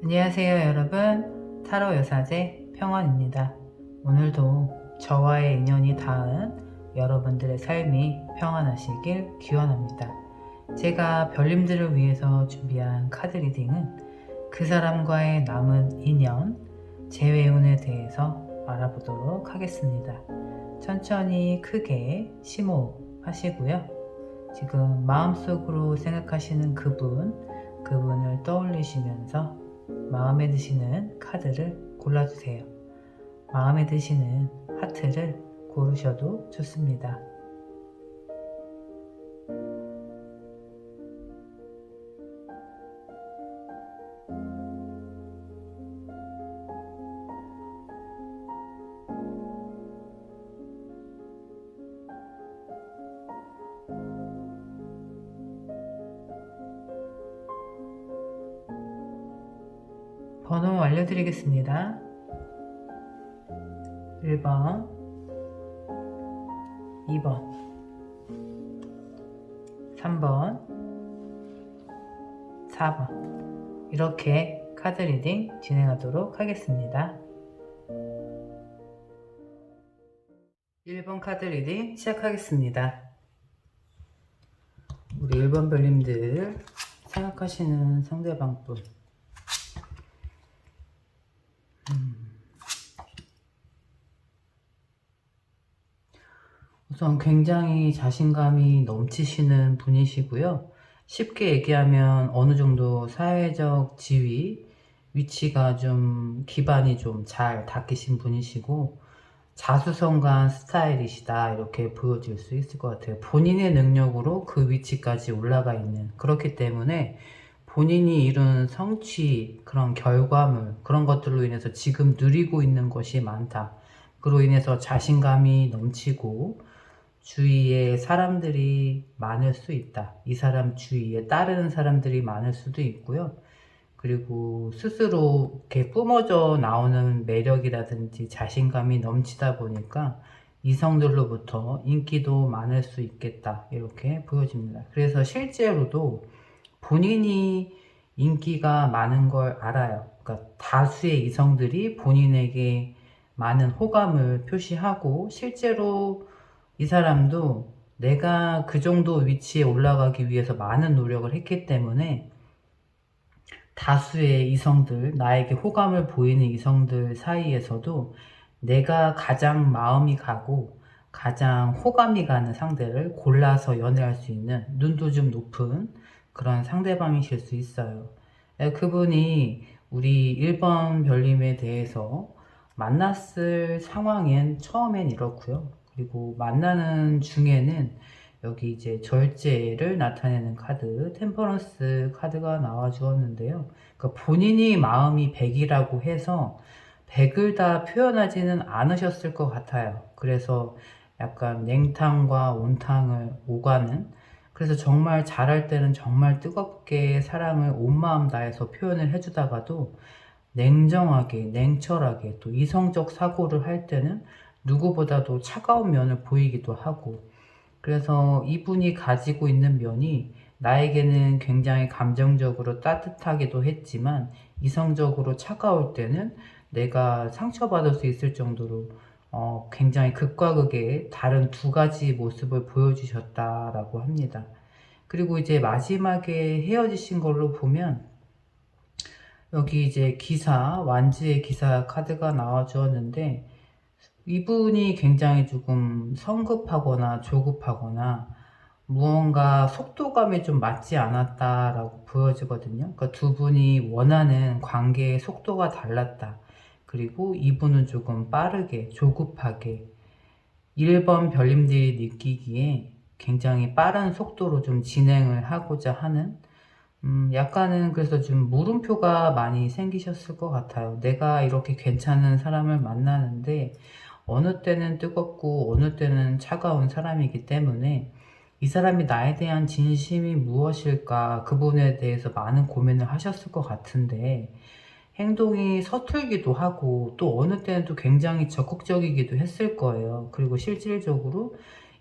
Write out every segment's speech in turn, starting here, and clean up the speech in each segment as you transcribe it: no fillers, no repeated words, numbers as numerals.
안녕하세요 여러분, 타로 여사제 평원입니다. 오늘도 저와의 인연이 닿은 여러분들의 삶이 평안하시길 기원합니다. 제가 별님들을 위해서 준비한 카드 리딩은 그 사람과의 남은 인연, 재회운에 대해서 알아보도록 하겠습니다. 천천히 크게 심호흡하시고요. 지금 마음속으로 생각하시는 그분을 떠올리시면서 마음에 드시는 카드를 골라주세요. 마음에 드시는 하트를 고르셔도 좋습니다. 번호 알려드리겠습니다. 1번, 2번, 3번, 4번 이렇게 카드 리딩 진행하도록 하겠습니다. 1번 카드 리딩 시작하겠습니다. 우리 1번 별님들 생각하시는 상대방분 우선 굉장히 자신감이 넘치시는 분이시고요. 쉽게 얘기하면 어느 정도 사회적 지위, 위치가 좀 기반이 좀 잘 닦이신 분이시고 자수성가한 스타일이시다 이렇게 보여질 수 있을 것 같아요. 본인의 능력으로 그 위치까지 올라가 있는, 그렇기 때문에 본인이 이룬 성취, 그런 결과물, 그런 것들로 인해서 지금 누리고 있는 것이 많다. 그로 인해서 자신감이 넘치고 주위에 사람들이 많을 수 있다. 이 사람 주위에 따르는 사람들이 많을 수도 있고요. 그리고 스스로 이렇게 뿜어져 나오는 매력이라든지 자신감이 넘치다 보니까 이성들로부터 인기도 많을 수 있겠다 이렇게 보여집니다. 그래서 실제로도 본인이 인기가 많은 걸 알아요. 그러니까 다수의 이성들이 본인에게 많은 호감을 표시하고 실제로 이 사람도 내가 그 정도 위치에 올라가기 위해서 많은 노력을 했기 때문에 다수의 이성들, 나에게 호감을 보이는 이성들 사이에서도 내가 가장 마음이 가고 가장 호감이 가는 상대를 골라서 연애할 수 있는 눈도 좀 높은 그런 상대방이실 수 있어요. 그분이 우리 1번 별님에 대해서 만났을 상황엔 처음엔 이렇고요. 그리고 만나는 중에는 여기 이제 절제를 나타내는 카드, 템퍼런스 카드가 나와 주었는데요. 그러니까 본인이 마음이 100이라고 해서 100을 다 표현하지는 않으셨을 것 같아요. 그래서 약간 냉탕과 온탕을 오가는, 그래서 정말 잘할 때는 정말 뜨겁게 사랑을 온 마음 다해서 표현을 해주다가도 냉정하게, 냉철하게 또 이성적 사고를 할 때는 누구보다도 차가운 면을 보이기도 하고, 그래서 이분이 가지고 있는 면이 나에게는 굉장히 감정적으로 따뜻하기도 했지만 이성적으로 차가울 때는 내가 상처받을 수 있을 정도로 굉장히 극과 극의 다른 두 가지 모습을 보여주셨다라고 합니다. 그리고 이제 마지막에 헤어지신 걸로 보면 여기 이제 기사, 완지의 기사 카드가 나와 주었는데 이분이 굉장히 조금 성급하거나 조급하거나 무언가 속도감이 좀 맞지 않았다라고 보여지거든요. 그러니까 두 분이 원하는 관계의 속도가 달랐다. 그리고 이분은 조금 빠르게, 조급하게 1번 별님들이 느끼기에 굉장히 빠른 속도로 좀 진행을 하고자 하는 약간은 그래서 좀 물음표가 많이 생기셨을 것 같아요. 내가 이렇게 괜찮은 사람을 만나는데 어느 때는 뜨겁고 어느 때는 차가운 사람이기 때문에 이 사람이 나에 대한 진심이 무엇일까, 그분에 대해서 많은 고민을 하셨을 것 같은데 행동이 서툴기도 하고 또 어느 때는 또 굉장히 적극적이기도 했을 거예요. 그리고 실질적으로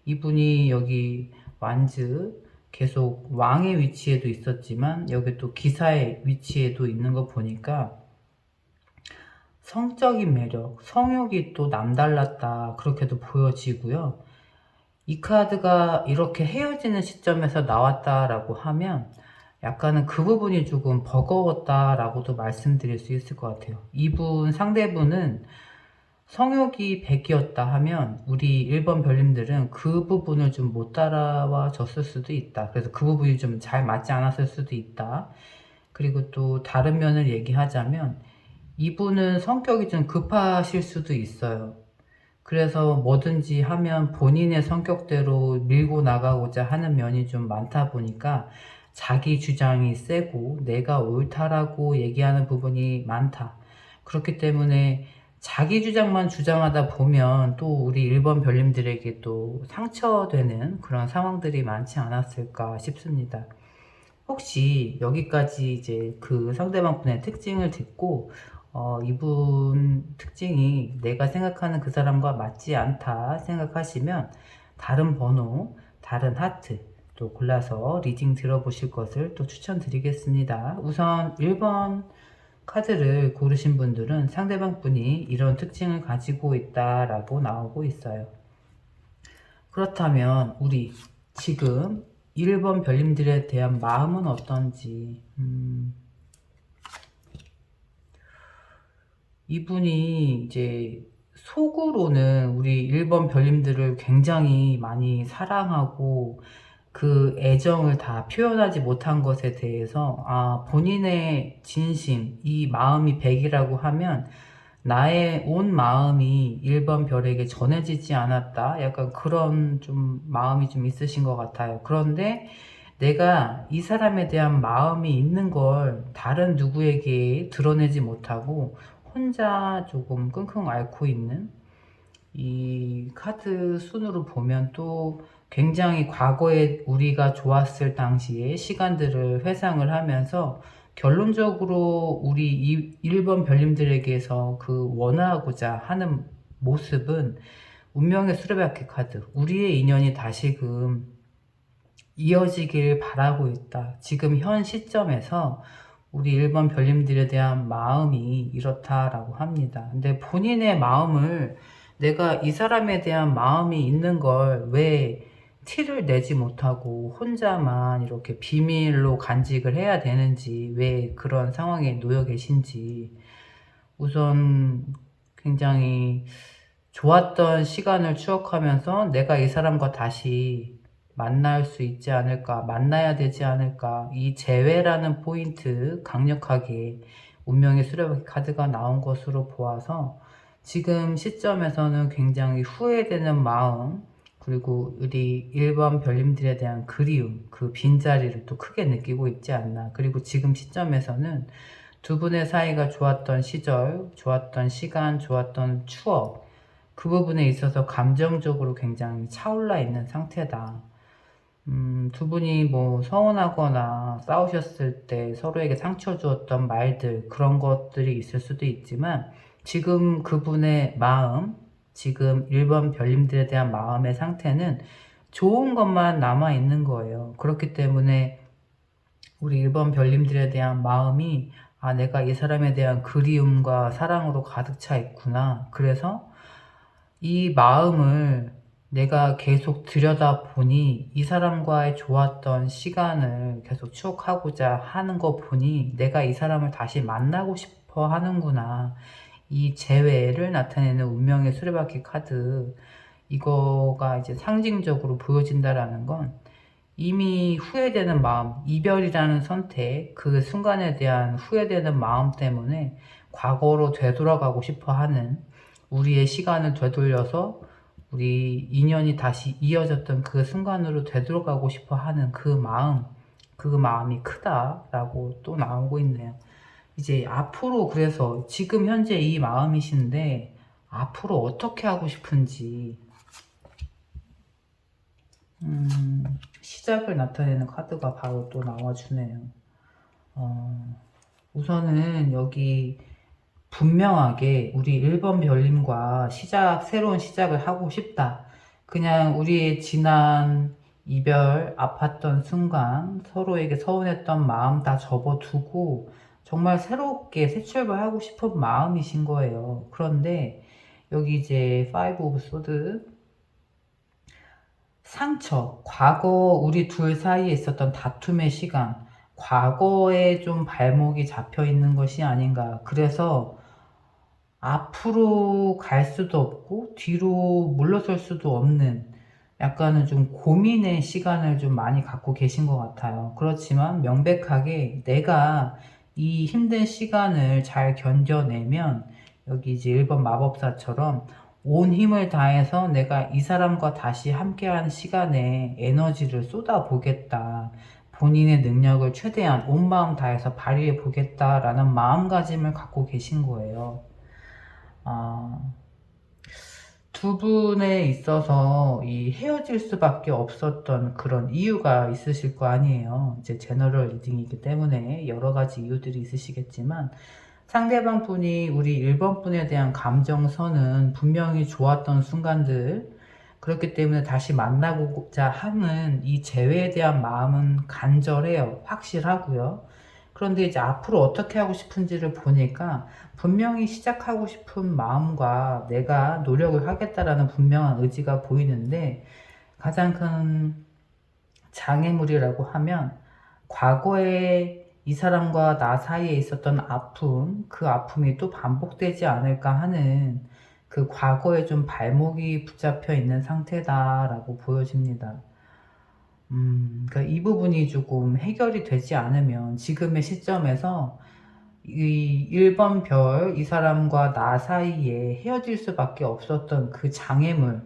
이분이 여기 완즈 계속 왕의 위치에도 있었지만 여기 또 기사의 위치에도 있는 거 보니까 성적인 매력, 성욕이 또 남달랐다 그렇게도 보여지고요. 이 카드가 이렇게 헤어지는 시점에서 나왔다라고 하면 약간은 그 부분이 조금 버거웠다라고도 말씀드릴 수 있을 것 같아요. 이분 상대분은 성욕이 100이었다 하면 우리 1번 별님들은 그 부분을 좀 못 따라와 줬을 수도 있다. 그래서 그 부분이 좀 잘 맞지 않았을 수도 있다. 그리고 또 다른 면을 얘기하자면 이분은 성격이 좀 급하실 수도 있어요. 그래서 뭐든지 하면 본인의 성격대로 밀고 나가고자 하는 면이 좀 많다 보니까 자기 주장이 세고 내가 옳다라고 얘기하는 부분이 많다. 그렇기 때문에 자기 주장만 주장하다 보면 또 우리 1번 별님들에게 또 상처되는 그런 상황들이 많지 않았을까 싶습니다. 혹시 여기까지 이제 그 상대방 분의 특징을 듣고 이분 특징이 내가 생각하는 그 사람과 맞지 않다 생각하시면 다른 번호, 다른 하트 또 골라서 리딩 들어보실 것을 또 추천드리겠습니다. 우선 1번 카드를 고르신 분들은 상대방 분이 이런 특징을 가지고 있다라고 나오고 있어요. 그렇다면 우리 지금 1번 별님들에 대한 마음은 어떤지 이분이 이제 속으로는 우리 1번 별님들을 굉장히 많이 사랑하고 그 애정을 다 표현하지 못한 것에 대해서 본인의 진심, 이 마음이 100이라고 하면 나의 온 마음이 1번 별에게 전해지지 않았다. 약간 그런 좀 마음이 좀 있으신 것 같아요. 그런데 내가 이 사람에 대한 마음이 있는 걸 다른 누구에게 드러내지 못하고 혼자 조금 끙끙 앓고 있는 이 카드 순으로 보면 또 굉장히 과거에 우리가 좋았을 당시의 시간들을 회상을 하면서 결론적으로 우리 1번 별님들에게서 그 원하고자 하는 모습은 운명의 수레바퀴 카드, 우리의 인연이 다시금 이어지길 바라고 있다. 지금 현 시점에서 우리 1번 별님들에 대한 마음이 이렇다라고 합니다. 근데 본인의 마음을 내가 이 사람에 대한 마음이 있는 걸 왜 티를 내지 못하고 혼자만 이렇게 비밀로 간직을 해야 되는지, 왜 그런 상황에 놓여 계신지, 우선 굉장히 좋았던 시간을 추억하면서 내가 이 사람과 다시 만날 수 있지 않을까, 만나야 되지 않을까, 이 재회라는 포인트 강력하게 운명의 수레바퀴 카드가 나온 것으로 보아서 지금 시점에서는 굉장히 후회되는 마음, 그리고 우리 1번 별님들에 대한 그리움, 그 빈자리를 또 크게 느끼고 있지 않나. 그리고 지금 시점에서는 두 분의 사이가 좋았던 시절, 좋았던 시간, 좋았던 추억, 그 부분에 있어서 감정적으로 굉장히 차올라 있는 상태다. 두 분이 뭐 서운하거나 싸우셨을 때 서로에게 상처 주었던 말들, 그런 것들이 있을 수도 있지만 지금 그분의 마음, 지금 1번 별님들에 대한 마음의 상태는 좋은 것만 남아 있는 거예요. 그렇기 때문에 우리 1번 별님들에 대한 마음이 내가 이 사람에 대한 그리움과 사랑으로 가득 차 있구나. 그래서 이 마음을 내가 계속 들여다보니 이 사람과의 좋았던 시간을 계속 추억하고자 하는 거 보니 내가 이 사람을 다시 만나고 싶어 하는구나. 이 재회를 나타내는 운명의 수레바퀴 카드, 이거가 이제 상징적으로 보여진다라는 건 이미 후회되는 마음, 이별이라는 선택, 그 순간에 대한 후회되는 마음 때문에 과거로 되돌아가고 싶어 하는, 우리의 시간을 되돌려서 우리 인연이 다시 이어졌던 그 순간으로 되돌아가고 싶어 하는 그 마음, 그 마음이 크다라고 또 나오고 있네요. 이제 앞으로, 그래서 지금 현재 이 마음이신데 앞으로 어떻게 하고 싶은지 시작을 나타내는 카드가 바로 또 나와주네요. 우선은 여기 분명하게 우리 1번 별님과 새로운 시작을 하고 싶다. 그냥 우리의 지난 이별 아팠던 순간 서로에게 서운했던 마음 다 접어두고 정말 새롭게 새 출발하고 싶은 마음이신 거예요. 그런데 여기 이제 파이브 오브 소드, 상처, 과거 우리 둘 사이에 있었던 다툼의 시간, 과거에 좀 발목이 잡혀 있는 것이 아닌가. 그래서 앞으로 갈 수도 없고 뒤로 물러설 수도 없는 약간은 좀 고민의 시간을 좀 많이 갖고 계신 것 같아요. 그렇지만 명백하게 내가 이 힘든 시간을 잘 견뎌내면 여기 이제 1번 마법사처럼 온 힘을 다해서 내가 이 사람과 다시 함께하는 시간에 에너지를 쏟아보겠다. 본인의 능력을 최대한 온 마음 다해서 발휘해 보겠다라는 마음가짐을 갖고 계신 거예요. 아, 두 분에 있어서 이 헤어질 수밖에 없었던 그런 이유가 있으실 거 아니에요. 이제 제너럴 리딩이기 때문에 여러 가지 이유들이 있으시겠지만 상대방 분이 우리 1번 분에 대한 감정선은 분명히 좋았던 순간들, 그렇기 때문에 다시 만나고자 하는 이 재회에 대한 마음은 간절해요. 확실하고요. 그런데 이제 앞으로 어떻게 하고 싶은지를 보니까 분명히 시작하고 싶은 마음과 내가 노력을 하겠다라는 분명한 의지가 보이는데, 가장 큰 장애물이라고 하면 과거에 이 사람과 나 사이에 있었던 아픔, 그 아픔이 또 반복되지 않을까 하는 그 과거에 좀 발목이 붙잡혀 있는 상태다라고 보여집니다. 그러니까 이 부분이 조금 해결이 되지 않으면 지금의 시점에서 이 1번 별, 이 사람과 나 사이에 헤어질 수밖에 없었던 그 장애물,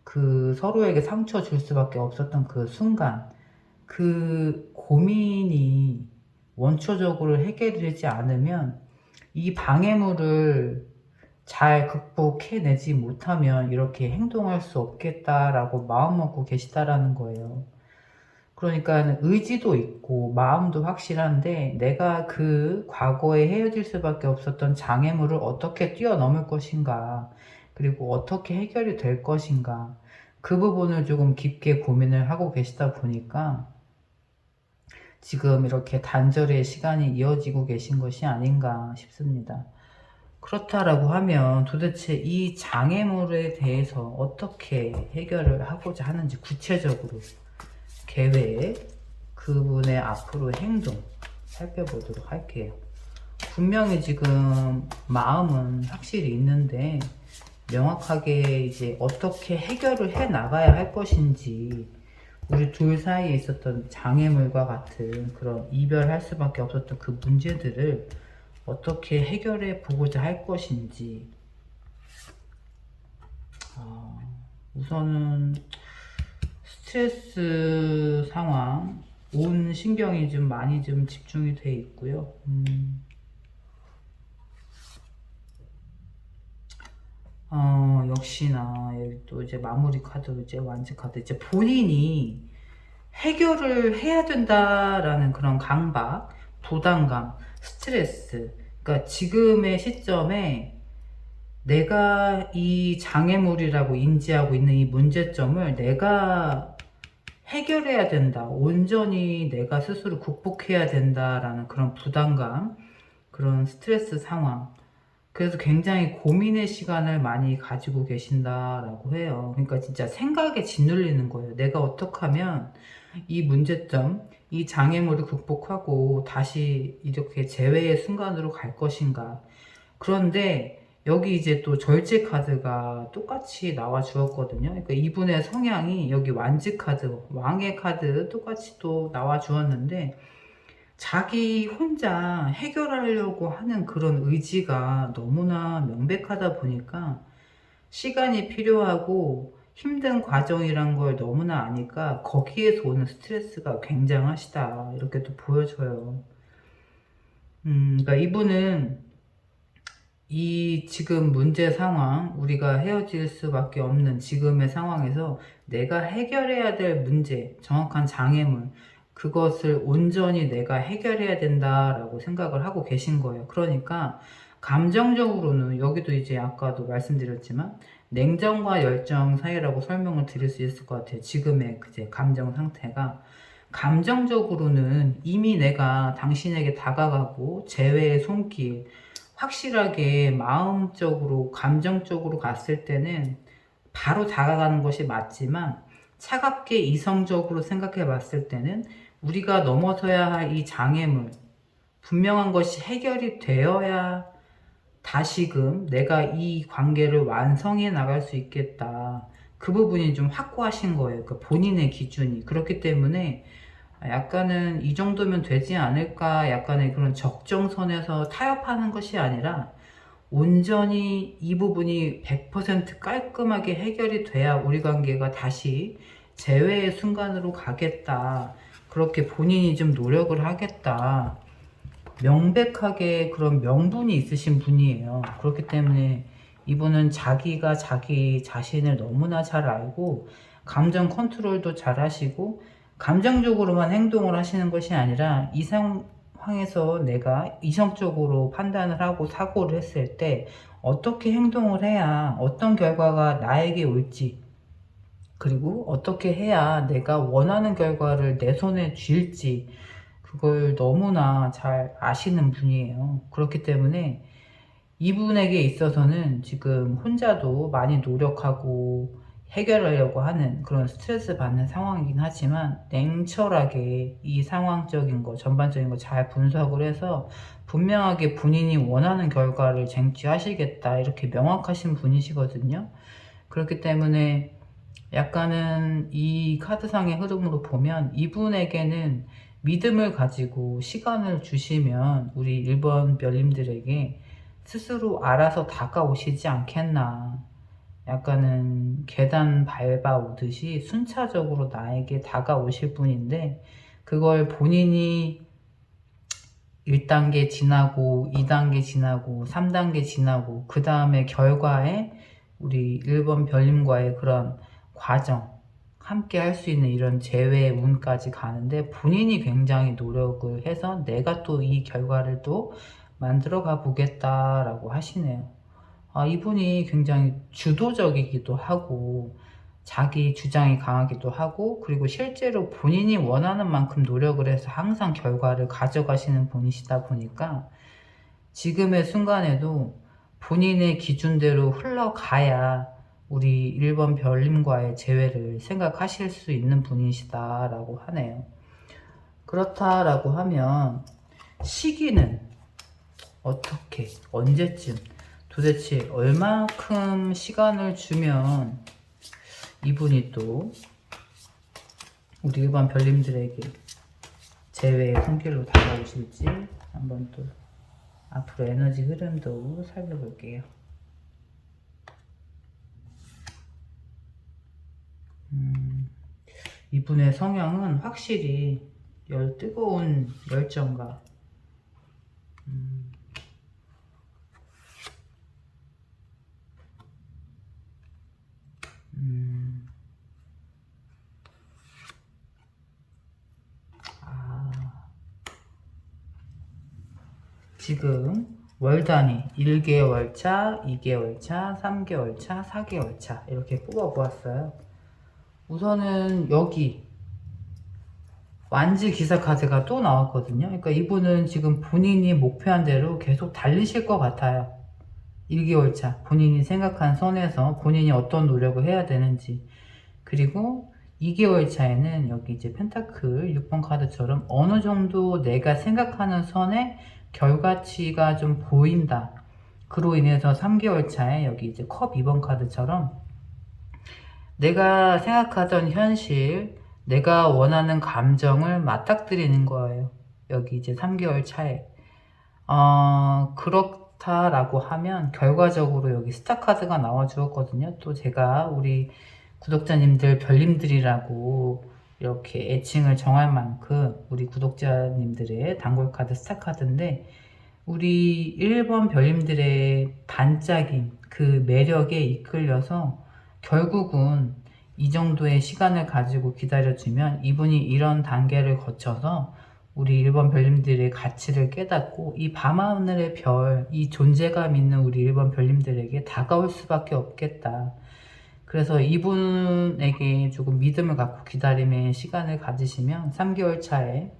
그 서로에게 상처 줄 수밖에 없었던 그 순간, 그 고민이 원초적으로 해결되지 않으면 이 방해물을 잘 극복해내지 못하면 이렇게 행동할 수 없겠다라고 마음먹고 계시다라는 거예요. 그러니까 의지도 있고 마음도 확실한데 내가 그 과거에 헤어질 수밖에 없었던 장애물을 어떻게 뛰어넘을 것인가, 그리고 어떻게 해결이 될 것인가, 그 부분을 조금 깊게 고민을 하고 계시다 보니까 지금 이렇게 단절의 시간이 이어지고 계신 것이 아닌가 싶습니다. 그렇다라고 하면 도대체 이 장애물에 대해서 어떻게 해결을 하고자 하는지 구체적으로 계획, 그분의 앞으로의 행동 살펴보도록 할게요. 분명히 지금 마음은 확실히 있는데 명확하게 이제 어떻게 해결을 해 나가야 할 것인지, 우리 둘 사이에 있었던 장애물과 같은 그런 이별할 수밖에 없었던 그 문제들을 어떻게 해결해 보고자 할 것인지, 우선은 스트레스 상황, 온 신경이 좀 많이 좀 집중이 돼 있고요. 역시나 여기 또 이제 마무리 카드, 이제 완지 카드, 이제 본인이 해결을 해야 된다라는 그런 강박, 부담감, 스트레스. 그러니까 지금의 시점에 내가 이 장애물이라고 인지하고 있는 이 문제점을 내가 해결해야 된다, 온전히 내가 스스로 극복해야 된다라는 그런 부담감, 그런 스트레스 상황. 그래서 굉장히 고민의 시간을 많이 가지고 계신다라고 해요. 그러니까 진짜 생각에 짓눌리는 거예요. 내가 어떻게 하면 이 문제점, 이 장애물을 극복하고 다시 이렇게 재회의 순간으로 갈 것인가. 그런데 여기 이제 또 절제 카드가 똑같이 나와 주었거든요. 그러니까 이분의 성향이 여기 완지 카드, 왕의 카드 똑같이 또 나와 주었는데, 자기 혼자 해결하려고 하는 그런 의지가 너무나 명백하다 보니까 시간이 필요하고 힘든 과정이란 걸 너무나 아니까 거기에서 오는 스트레스가 굉장하시다, 이렇게 또 보여져요. 그러니까 이분은 이 지금 문제 상황, 우리가 헤어질 수밖에 없는 지금의 상황에서 내가 해결해야 될 문제, 정확한 장애물, 그것을 온전히 내가 해결해야 된다라고 생각을 하고 계신 거예요. 그러니까 감정적으로는 여기도 이제 아까도 말씀드렸지만 냉정과 열정 사이라고 설명을 드릴 수 있을 것 같아요. 지금의 그제 감정 상태가. 감정적으로는 이미 내가 당신에게 다가가고 재회의 손길, 확실하게 마음적으로, 감정적으로 갔을 때는 바로 다가가는 것이 맞지만, 차갑게 이성적으로 생각해 봤을 때는 우리가 넘어서야 할 이 장애물, 분명한 것이 해결이 되어야 다시금 내가 이 관계를 완성해 나갈 수 있겠다. 그 부분이 좀 확고하신 거예요. 그 본인의 기준이. 그렇기 때문에 약간은 이 정도면 되지 않을까, 약간의 그런 적정선에서 타협하는 것이 아니라 온전히 이 부분이 100% 깔끔하게 해결이 돼야 우리 관계가 다시 재회의 순간으로 가겠다. 그렇게 본인이 좀 노력을 하겠다. 명백하게 그런 명분이 있으신 분이에요. 그렇기 때문에 이분은 자기가 자기 자신을 너무나 잘 알고 감정 컨트롤도 잘 하시고 감정적으로만 행동을 하시는 것이 아니라 이 상황에서 내가 이성적으로 판단을 하고 사고를 했을 때 어떻게 행동을 해야 어떤 결과가 나에게 올지, 그리고 어떻게 해야 내가 원하는 결과를 내 손에 쥘지, 그걸 너무나 잘 아시는 분이에요. 그렇기 때문에 이분에게 있어서는 지금 혼자도 많이 노력하고 해결하려고 하는 그런 스트레스 받는 상황이긴 하지만, 냉철하게 이 상황적인 거, 전반적인 거 잘 분석을 해서 분명하게 본인이 원하는 결과를 쟁취하시겠다, 이렇게 명확하신 분이시거든요. 그렇기 때문에 약간은 이 카드상의 흐름으로 보면 이분에게는 믿음을 가지고 시간을 주시면 우리 1번 별님들에게 스스로 알아서 다가오시지 않겠나. 약간은 계단 밟아오듯이 순차적으로 나에게 다가오실 분인데, 그걸 본인이 1단계 지나고 2단계 지나고 3단계 지나고 그 다음에 결과에 우리 1번 별님과의 그런 과정, 함께 할 수 있는 이런 재회 운까지 가는데 본인이 굉장히 노력을 해서 내가 또 이 결과를 또 만들어 가 보겠다라고 하시네요. 이분이 굉장히 주도적이기도 하고 자기 주장이 강하기도 하고, 그리고 실제로 본인이 원하는 만큼 노력을 해서 항상 결과를 가져가시는 분이시다 보니까 지금의 순간에도 본인의 기준대로 흘러가야 우리 1번 별님과의 재회를 생각하실 수 있는 분이시다라고 하네요. 그렇다라고 하면 시기는 어떻게, 언제쯤, 도대체 얼마큼 시간을 주면 이분이 또 우리 1번 별님들에게 재회의 손길로 다가오실지 한번 또 앞으로 에너지 흐름도 살펴볼게요. 이분의 성향은 확실히 뜨거운 열정과 지금 월 단위 1개월 차, 2개월 차, 3개월 차, 4개월 차 이렇게 뽑아 보았어요. 우선은 여기 완지 기사 카드가 또 나왔거든요. 그러니까 이분은 지금 본인이 목표한 대로 계속 달리실 것 같아요. 1개월 차 본인이 생각한 선에서 본인이 어떤 노력을 해야 되는지, 그리고 2개월 차에는 여기 이제 펜타클 6번 카드처럼 어느 정도 내가 생각하는 선에 결과치가 좀 보인다. 그로 인해서 3개월 차에 여기 이제 컵 2번 카드처럼 내가 생각하던 현실, 내가 원하는 감정을 맞닥뜨리는 거예요. 여기 이제 3개월 차에. 그렇다라고 하면 결과적으로 여기 스타 카드가 나와 주었거든요. 또 제가 우리 구독자님들 별님들이라고 이렇게 애칭을 정할 만큼 우리 구독자님들의 단골 카드 스타 카드인데, 우리 1번 별님들의 반짝임, 그 매력에 이끌려서 결국은 이 정도의 시간을 가지고 기다려주면 이분이 이런 단계를 거쳐서 우리 1번 별님들의 가치를 깨닫고 이 밤하늘의 별, 이 존재감 있는 우리 1번 별님들에게 다가올 수밖에 없겠다. 그래서 이분에게 조금 믿음을 갖고 기다림의 시간을 가지시면 3개월 차에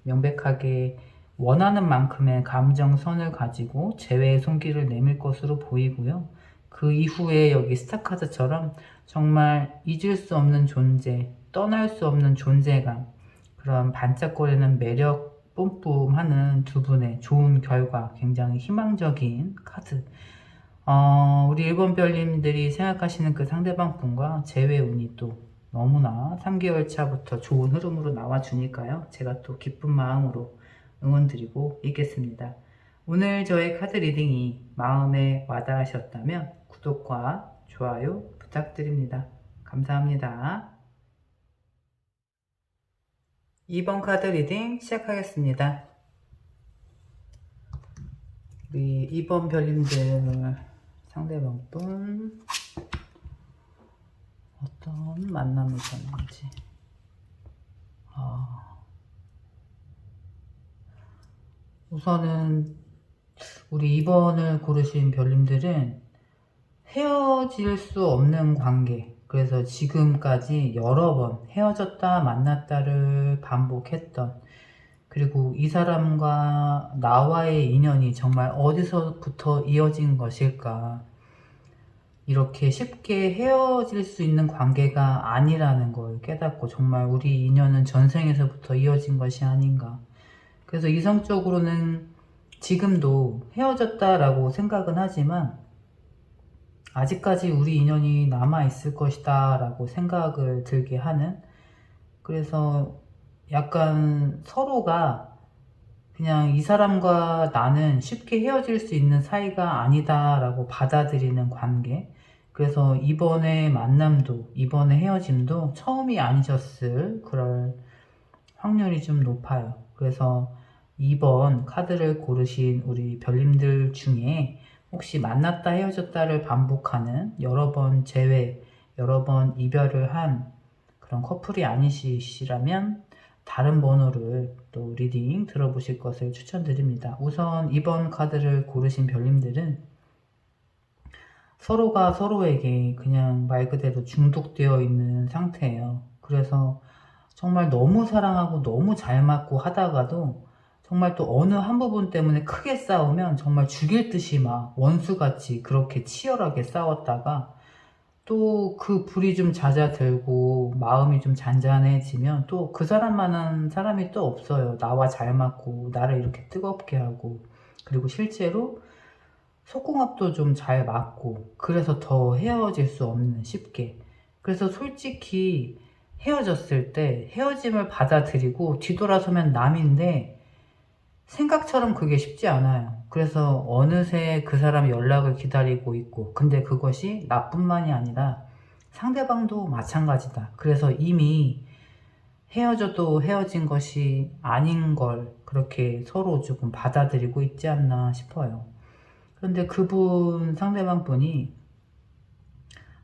명백하게 원하는 만큼의 감정선을 가지고 재회의 손길을 내밀 것으로 보이고요. 그 이후에 여기 스타카드처럼 정말 잊을 수 없는 존재, 떠날 수 없는 존재감, 그런 반짝거리는 매력 뿜뿜하는 두 분의 좋은 결과, 굉장히 희망적인 카드. 우리 1번 별님들이 생각하시는 그 상대방 분과 재회 운이 또 너무나 3개월 차부터 좋은 흐름으로 나와주니까요. 제가 또 기쁜 마음으로 응원드리고 있겠습니다. 오늘 저의 카드 리딩이 마음에 와닿으셨다면 구독과 좋아요 부탁드립니다. 감사합니다. 2번 카드 리딩 시작하겠습니다. 우리 2번 별님들 상대방 분 어떤 만남이 있었는지. 우선은 우리 2번을 고르신 별님들은 헤어질 수 없는 관계, 그래서 지금까지 여러 번 헤어졌다 만났다를 반복했던, 그리고 이 사람과 나와의 인연이 정말 어디서부터 이어진 것일까, 이렇게 쉽게 헤어질 수 있는 관계가 아니라는 걸 깨닫고 정말 우리 인연은 전생에서부터 이어진 것이 아닌가. 그래서 이성적으로는 지금도 헤어졌다라고 생각은 하지만 아직까지 우리 인연이 남아있을 것이다 라고 생각을 들게 하는, 그래서 약간 서로가 그냥 이 사람과 나는 쉽게 헤어질 수 있는 사이가 아니다 라고 받아들이는 관계. 그래서 이번에 만남도 이번에 헤어짐도 처음이 아니셨을 그럴 확률이 좀 높아요. 그래서 2번 카드를 고르신 우리 별님들 중에 혹시 만났다 헤어졌다를 반복하는, 여러 번 재회, 여러 번 이별을 한 그런 커플이 아니시라면 다른 번호를 또 리딩 들어보실 것을 추천드립니다. 우선 2번 카드를 고르신 별님들은 서로가 서로에게 그냥 말 그대로 중독되어 있는 상태예요. 그래서 정말 너무 사랑하고 너무 잘 맞고 하다가도 정말 또 어느 한 부분 때문에 크게 싸우면 정말 죽일 듯이 막 원수같이 그렇게 치열하게 싸웠다가 또 그 불이 좀 잦아들고 마음이 좀 잔잔해지면 또 그 사람만한 사람이 또 없어요. 나와 잘 맞고 나를 이렇게 뜨겁게 하고, 그리고 실제로 속궁합도 좀 잘 맞고, 그래서 더 헤어질 수 없는, 쉽게. 그래서 솔직히 헤어졌을 때 헤어짐을 받아들이고 뒤돌아서면 남인데 생각처럼 그게 쉽지 않아요. 그래서 어느새 그 사람 연락을 기다리고 있고, 근데 그것이 나뿐만이 아니라 상대방도 마찬가지다. 그래서 이미 헤어져도 헤어진 것이 아닌 걸 그렇게 서로 조금 받아들이고 있지 않나 싶어요. 그런데 그분, 상대방 분이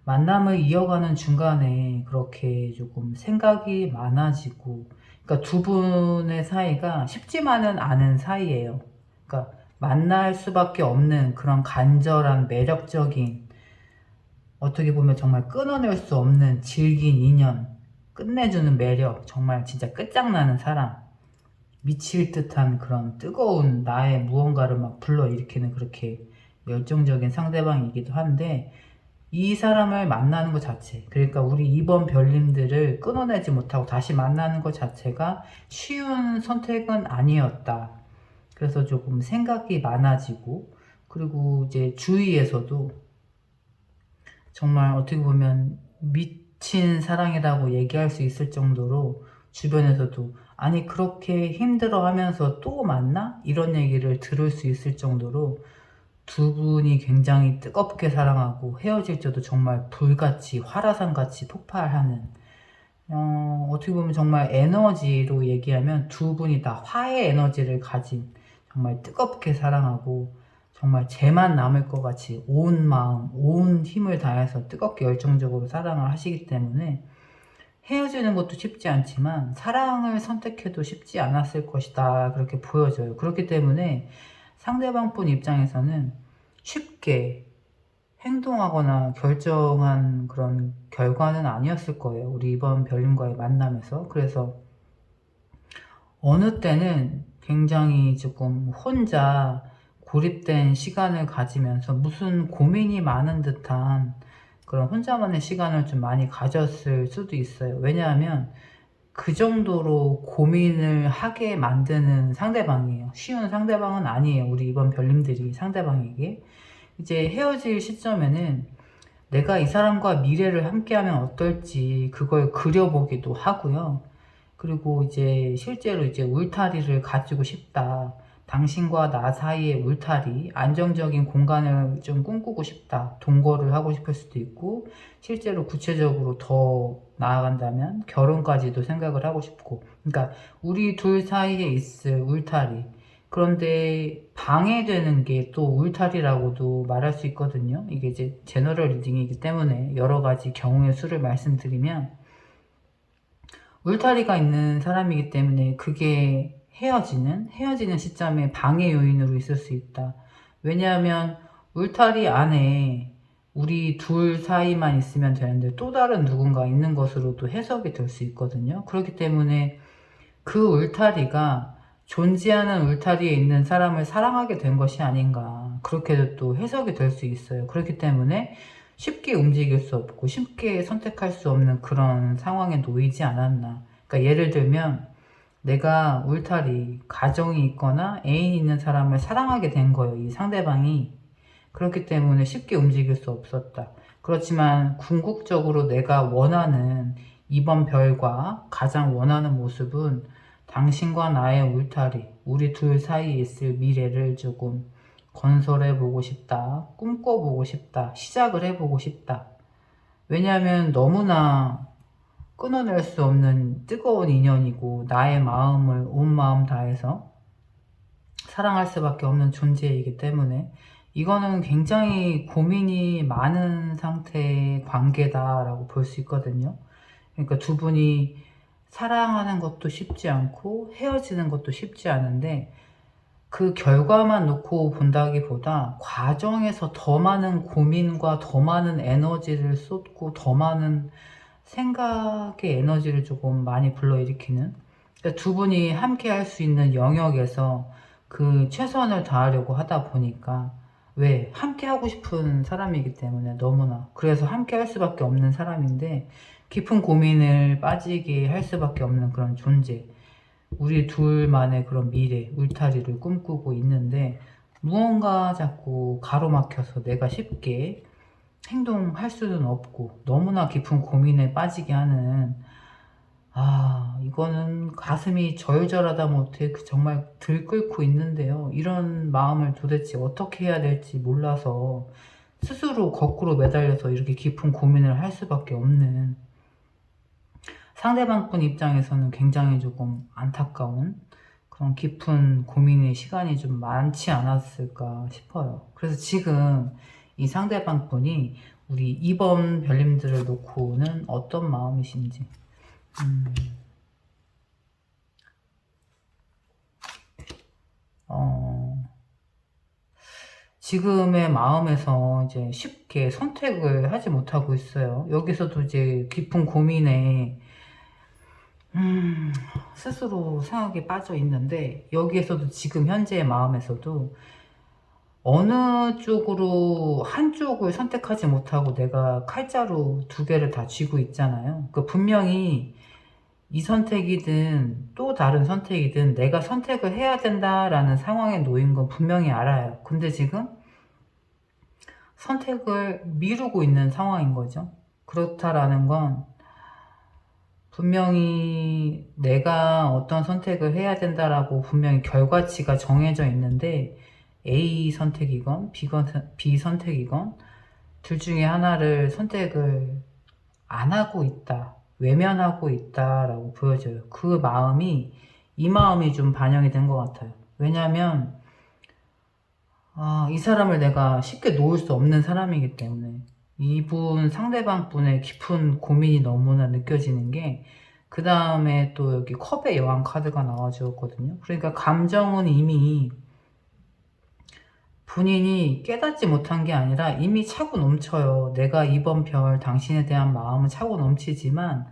만남을 이어가는 중간에 그렇게 조금 생각이 많아지고, 그러니까 두 분의 사이가 쉽지만은 않은 사이예요. 그러니까 만날 수밖에 없는 그런 간절한 매력적인, 어떻게 보면 정말 끊어낼 수 없는 질긴 인연, 끝내주는 매력, 정말 진짜 끝장나는 사람, 미칠 듯한 그런 뜨거운 나의 무언가를 막 불러일으키는 그렇게 열정적인 상대방이기도 한데, 이 사람을 만나는 것 자체, 그러니까 우리 2번 별님들을 끊어내지 못하고 다시 만나는 것 자체가 쉬운 선택은 아니었다. 그래서 조금 생각이 많아지고, 그리고 이제 주위에서도 정말 어떻게 보면 미친 사랑이라고 얘기할 수 있을 정도로 주변에서도 아니 그렇게 힘들어 하면서 또 만나? 이런 얘기를 들을 수 있을 정도로 두 분이 굉장히 뜨겁게 사랑하고 헤어질 때도 정말 불같이 활화산같이 폭발하는, 어떻게 보면 정말 에너지로 얘기하면 두 분이 다 화의 에너지를 가진, 정말 뜨겁게 사랑하고 정말 쟤만 남을 것 같이 온 마음, 온 힘을 다해서 뜨겁게 열정적으로 사랑을 하시기 때문에 헤어지는 것도 쉽지 않지만 사랑을 선택해도 쉽지 않았을 것이다. 그렇게 보여져요. 그렇기 때문에 상대방 분 입장에서는 쉽게 행동하거나 결정한 그런 결과는 아니었을 거예요. 우리 이번 별님과의 만남에서. 그래서 어느 때는 굉장히 조금 혼자 고립된 시간을 가지면서 무슨 고민이 많은 듯한 그런 혼자만의 시간을 좀 많이 가졌을 수도 있어요. 왜냐하면 그 정도로 고민을 하게 만드는 상대방이에요. 쉬운 상대방은 아니에요. 우리 이번 별님들이 상대방에게. 이제 헤어질 시점에는 내가 이 사람과 미래를 함께하면 어떨지 그걸 그려보기도 하고요. 그리고 이제 실제로 이제 울타리를 가지고 싶다. 당신과 나 사이의 울타리, 안정적인 공간을 좀 꿈꾸고 싶다. 동거를 하고 싶을 수도 있고, 실제로 구체적으로 더 나아간다면 결혼까지도 생각을 하고 싶고. 그러니까 우리 둘 사이에 있을 울타리. 그런데 방해되는 게 또 울타리라고도 말할 수 있거든요. 이게 이제 제너럴 리딩이기 때문에 여러 가지 경우의 수를 말씀드리면, 울타리가 있는 사람이기 때문에 그게 헤어지는 시점에 방해 요인으로 있을 수 있다. 왜냐하면 울타리 안에 우리 둘 사이만 있으면 되는데 또 다른 누군가 있는 것으로도 해석이 될 수 있거든요. 그렇기 때문에 그 울타리가 존재하는 울타리에 있는 사람을 사랑하게 된 것이 아닌가. 그렇게도 또 해석이 될 수 있어요. 그렇기 때문에 쉽게 움직일 수 없고 쉽게 선택할 수 없는 그런 상황에 놓이지 않았나. 그러니까 예를 들면 내가 울타리, 가정이 있거나 애인이 있는 사람을 사랑하게 된 거예요. 이 상대방이. 그렇기 때문에 쉽게 움직일 수 없었다. 그렇지만 궁극적으로 내가 원하는 이번 별과 가장 원하는 모습은 당신과 나의 울타리, 우리 둘 사이에 있을 미래를 조금 건설해보고 싶다. 꿈꿔보고 싶다. 시작을 해보고 싶다. 왜냐하면 너무나 끊어낼 수 없는 뜨거운 인연이고 나의 마음을 온 마음 다해서 사랑할 수밖에 없는 존재이기 때문에 이거는 굉장히 고민이 많은 상태의 관계다라고 볼 수 있거든요. 그러니까 두 분이 사랑하는 것도 쉽지 않고 헤어지는 것도 쉽지 않은데 그 결과만 놓고 본다기보다 과정에서 더 많은 고민과 더 많은 에너지를 쏟고 더 많은 생각의 에너지를 조금 많이 불러일으키는, 그러니까 두 분이 함께 할 수 있는 영역에서 그 최선을 다하려고 하다 보니까 왜 함께 하고 싶은 사람이기 때문에 너무나 그래서 함께 할 수밖에 없는 사람인데 깊은 고민을 빠지게 할 수밖에 없는 그런 존재, 우리 둘만의 그런 미래 울타리를 꿈꾸고 있는데 무언가 자꾸 가로막혀서 내가 쉽게 행동할 수는 없고 너무나 깊은 고민에 빠지게 하는, 이거는 가슴이 절절하다 못해 정말 들끓고 있는데요. 이런 마음을 도대체 어떻게 해야 될지 몰라서 스스로 거꾸로 매달려서 이렇게 깊은 고민을 할 수밖에 없는, 상대방 분 입장에서는 굉장히 조금 안타까운 그런 깊은 고민의 시간이 좀 많지 않았을까 싶어요. 그래서 지금 이 상대방 분이 우리 이번 별님들을 놓고는 어떤 마음이신지. 지금의 마음에서 이제 쉽게 선택을 하지 못하고 있어요. 여기서도 이제 깊은 고민에 스스로 생각에 빠져 있는데, 여기에서도 지금 현재의 마음에서도 어느 쪽으로 한쪽을 선택하지 못하고 내가 칼자루 두 개를 다 쥐고 있잖아요. 그 분명히 이 선택이든 또 다른 선택이든 내가 선택을 해야 된다라는 상황에 놓인 건 분명히 알아요. 근데 지금 선택을 미루고 있는 상황인 거죠. 그렇다라는 건 분명히 내가 어떤 선택을 해야 된다라고 분명히 결과치가 정해져 있는데 A 선택이건 B 선택이건 둘 중에 하나를 선택을 안 하고 있다, 외면하고 있다라고 보여져요. 그 마음이, 이 마음이 좀 반영이 된 것 같아요. 왜냐하면 이 사람을 내가 쉽게 놓을 수 없는 사람이기 때문에 이분 상대방 분의 깊은 고민이 너무나 느껴지는 게, 그 다음에 또 여기 컵의 여왕 카드가 나와주었거든요. 그러니까 감정은 이미 본인이 깨닫지 못한 게 아니라 이미 차고 넘쳐요. 내가 이번 별 당신에 대한 마음은 차고 넘치지만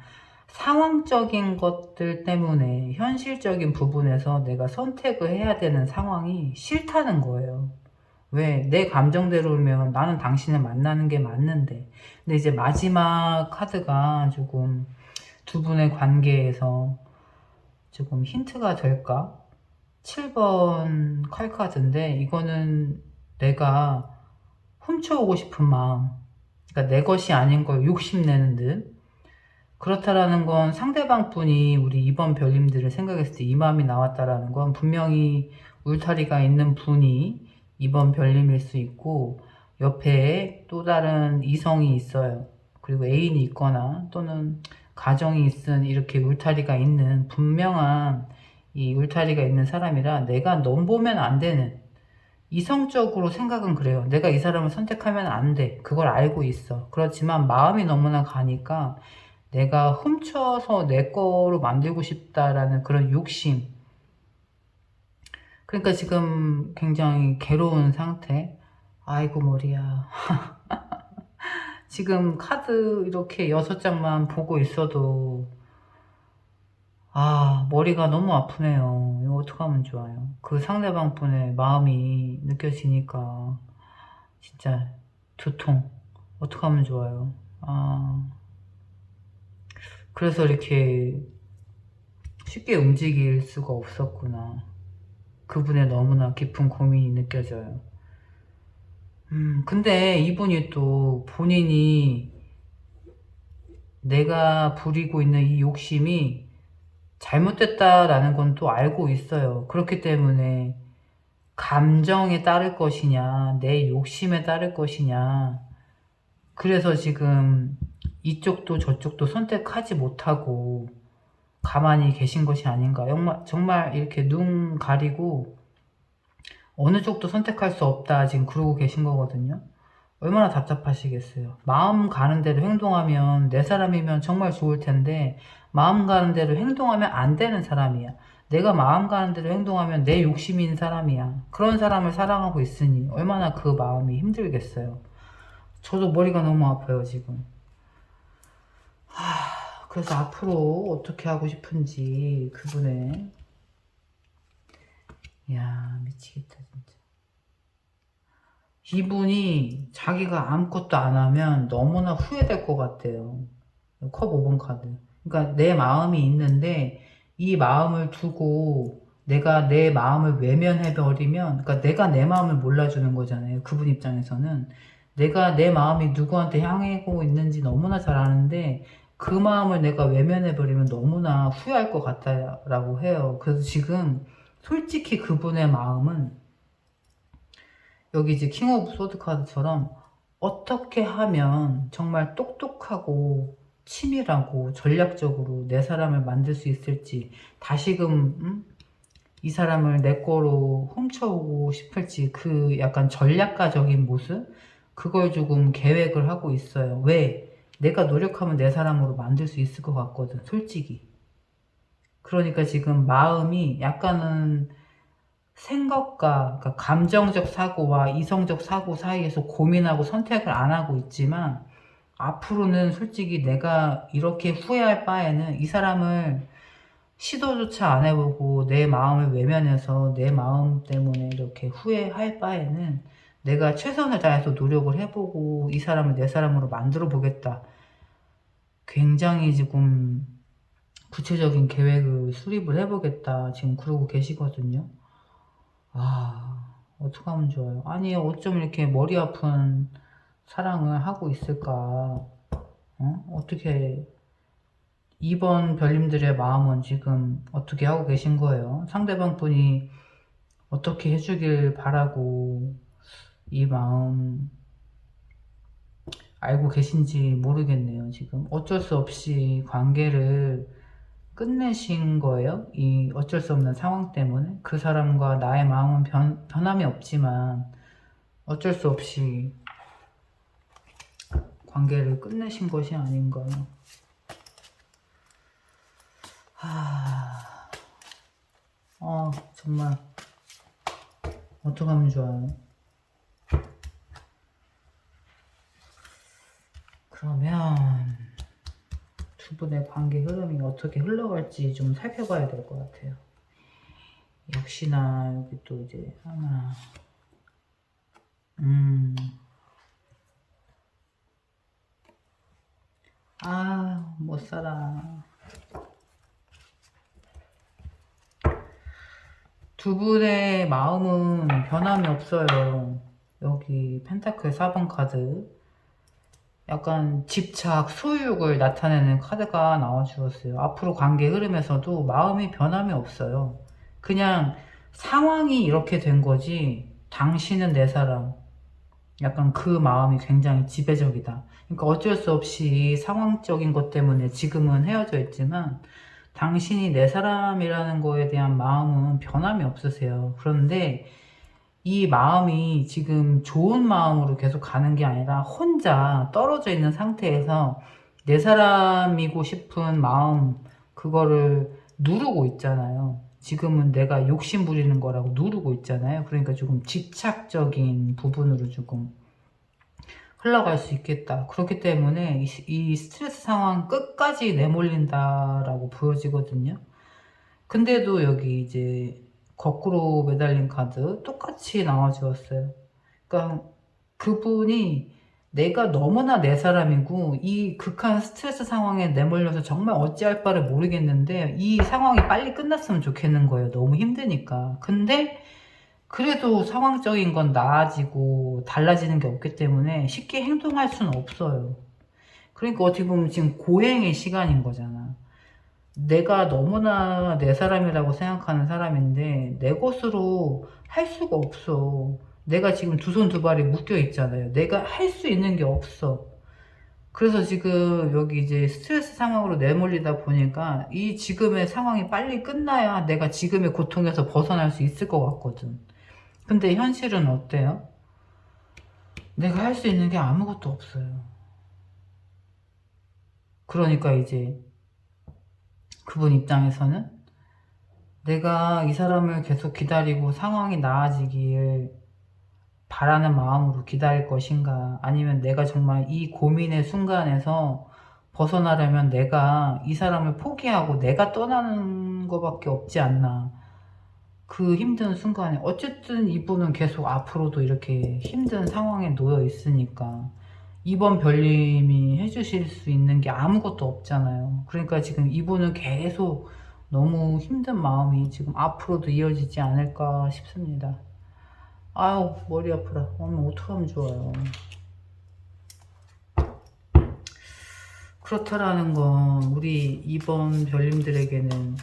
상황적인 것들 때문에 현실적인 부분에서 내가 선택을 해야 되는 상황이 싫다는 거예요. 왜? 내 감정대로면 나는 당신을 만나는 게 맞는데. 근데 이제 마지막 카드가 조금 두 분의 관계에서 조금 힌트가 될까? 7번 칼 카드인데, 이거는 내가 훔쳐오고 싶은 마음, 그러니까 내 것이 아닌 걸 욕심내는 듯. 그렇다라는 건 상대방 분이 우리 이번 별님들을 생각했을 때 이 마음이 나왔다라는 건 분명히 울타리가 있는 분이 이번 별님일 수 있고, 옆에 또 다른 이성이 있어요. 그리고 애인이 있거나 또는 가정이 있은 이렇게 울타리가 있는 분명한 이 울타리가 있는 사람이라 내가 넘보면 안 되는, 이성적으로 생각은 그래요. 내가 이 사람을 선택하면 안 돼. 그걸 알고 있어. 그렇지만 마음이 너무나 가니까 내가 훔쳐서 내 거로 만들고 싶다라는 그런 욕심. 그러니까 지금 굉장히 괴로운 상태. 아이고 머리야. 지금 카드 이렇게 6장만 보고 있어도 머리가 너무 아프네요. 이거 어떡하면 좋아요. 그 상대방 분의 마음이 느껴지니까 진짜 두통. 어떡하면 좋아요. 그래서 이렇게 쉽게 움직일 수가 없었구나. 그분의 너무나 깊은 고민이 느껴져요. 근데 이분이 또 본인이 내가 부리고 있는 이 욕심이 잘못됐다라는 건 또 알고 있어요. 그렇기 때문에 감정에 따를 것이냐, 내 욕심에 따를 것이냐. 그래서 지금 이쪽도 저쪽도 선택하지 못하고 가만히 계신 것이 아닌가. 정말 이렇게 눈 가리고 어느 쪽도 선택할 수 없다 지금 그러고 계신 거거든요. 얼마나 답답하시겠어요. 마음 가는 대로 행동하면 내 사람이면 정말 좋을 텐데 마음 가는 대로 행동하면 안 되는 사람이야. 내가 마음 가는 대로 행동하면 내 욕심인 사람이야. 그런 사람을 사랑하고 있으니 얼마나 그 마음이 힘들겠어요. 저도 머리가 너무 아파요 지금. 그래서 앞으로 어떻게 하고 싶은지 그분의, 야 미치겠다 진짜. 이분이 자기가 아무것도 안 하면 너무나 후회될 것 같아요. 컵 5번 카드. 그러니까 내 마음이 있는데 이 마음을 두고 내가 내 마음을 외면해버리면, 그러니까 내가 내 마음을 몰라주는 거잖아요. 그분 입장에서는 내가 내 마음이 누구한테 향하고 있는지 너무나 잘 아는데 그 마음을 내가 외면해버리면 너무나 후회할 것 같다라고 해요. 그래서 지금 솔직히 그분의 마음은 여기 이제 킹 오브 소드 카드처럼 어떻게 하면 정말 똑똑하고 치밀하고 전략적으로 내 사람을 만들 수 있을지, 다시금 이 사람을 내 거로 훔쳐오고 싶을지, 그 약간 전략가적인 모습, 그걸 조금 계획을 하고 있어요. 왜? 내가 노력하면 내 사람으로 만들 수 있을 것 같거든, 솔직히. 그러니까 지금 마음이 약간은 생각과, 그러니까 감정적 사고와 이성적 사고 사이에서 고민하고 선택을 안 하고 있지만, 앞으로는 솔직히 내가 이렇게 후회할 바에는 이 사람을 시도조차 안 해보고 내 마음을 외면해서 내 마음 때문에 이렇게 후회할 바에는 내가 최선을 다해서 노력을 해보고 이 사람을 내 사람으로 만들어 보겠다. 굉장히 지금 구체적인 계획을 수립을 해보겠다 지금 그러고 계시거든요. 어떡하면 좋아요. 아니 어쩜 이렇게 머리 아픈 사랑을 하고 있을까. 어떻게, 이번 별님들의 마음은 지금 어떻게 하고 계신 거예요? 상대방 분이 어떻게 해주길 바라고 이 마음 알고 계신지 모르겠네요. 지금 어쩔 수 없이 관계를 끝내신 거예요. 이 어쩔 수 없는 상황 때문에. 그 사람과 나의 마음은 변함이 없지만 어쩔 수 없이 관계를 끝내신 것이 아닌가. 정말 어떡하면 좋아요. 그러면 두 분의 관계 흐름이 어떻게 흘러갈지 좀 살펴봐야 될 것 같아요. 역시나 여기 또 이제 하나 못살아. 두 분의 마음은 변함이 없어요. 여기 펜타클 4번 카드 약간 집착, 소유욕을 나타내는 카드가 나와주었어요. 앞으로 관계 흐름에서도 마음이 변함이 없어요. 그냥 상황이 이렇게 된 거지 당신은 내 사람, 약간 그 마음이 굉장히 지배적이다. 그러니까 어쩔 수 없이 상황적인 것 때문에 지금은 헤어져 있지만 당신이 내 사람이라는 거에 대한 마음은 변함이 없으세요. 그런데 이 마음이 지금 좋은 마음으로 계속 가는 게 아니라 혼자 떨어져 있는 상태에서 내 사람이고 싶은 마음, 그거를 누르고 있잖아요. 지금은 내가 욕심 부리는 거라고 누르고 있잖아요. 그러니까 조금 집착적인 부분으로 조금 흘러갈 수 있겠다. 그렇기 때문에 이 스트레스 상황 끝까지 내몰린다라고 보여지거든요. 근데도 여기 이제 거꾸로 매달린 카드 똑같이 나와주었어요. 그러니까 그분이 내가 너무나 내 사람이고 이 극한 스트레스 상황에 내몰려서 정말 어찌할 바를 모르겠는데 이 상황이 빨리 끝났으면 좋겠는 거예요. 너무 힘드니까. 근데 그래도 상황적인 건 나아지고 달라지는 게 없기 때문에 쉽게 행동할 수는 없어요. 그러니까 어떻게 보면 지금 고행의 시간인 거잖아. 내가 너무나 내 사람이라고 생각하는 사람인데 내 것으로 할 수가 없어. 내가 지금 두 손 두 발이 묶여 있잖아요. 내가 할 수 있는 게 없어. 그래서 지금 여기 이제 스트레스 상황으로 내몰리다 보니까 이 지금의 상황이 빨리 끝나야 내가 지금의 고통에서 벗어날 수 있을 것 같거든. 근데 현실은 어때요? 내가 할 수 있는 게 아무것도 없어요. 그러니까 이제 그분 입장에서는 내가 이 사람을 계속 기다리고 상황이 나아지길 바라는 마음으로 기다릴 것인가, 아니면 내가 정말 이 고민의 순간에서 벗어나려면 내가 이 사람을 포기하고 내가 떠나는 것밖에 없지 않나. 그 힘든 순간에 어쨌든 이분은 계속 앞으로도 이렇게 힘든 상황에 놓여 있으니까 이번 별님이 해주실 수 있는 게 아무것도 없잖아요. 그러니까 지금 이분은 계속 너무 힘든 마음이 지금 앞으로도 이어지지 않을까 싶습니다. 아유, 머리 아프라. 오늘 어떡하면 좋아요. 그렇다라는 건 우리 이번 별님들에게는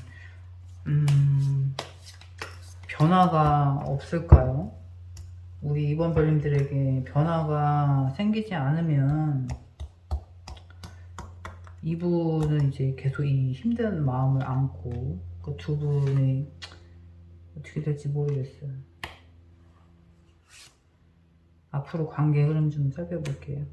변화가 없을까요? 우리 이번 별님들에게 변화가 생기지 않으면 이분은 이제 계속 이 힘든 마음을 안고 그 두 분이 어떻게 될지 모르겠어요. 앞으로 관계 흐름 좀 살펴볼게요.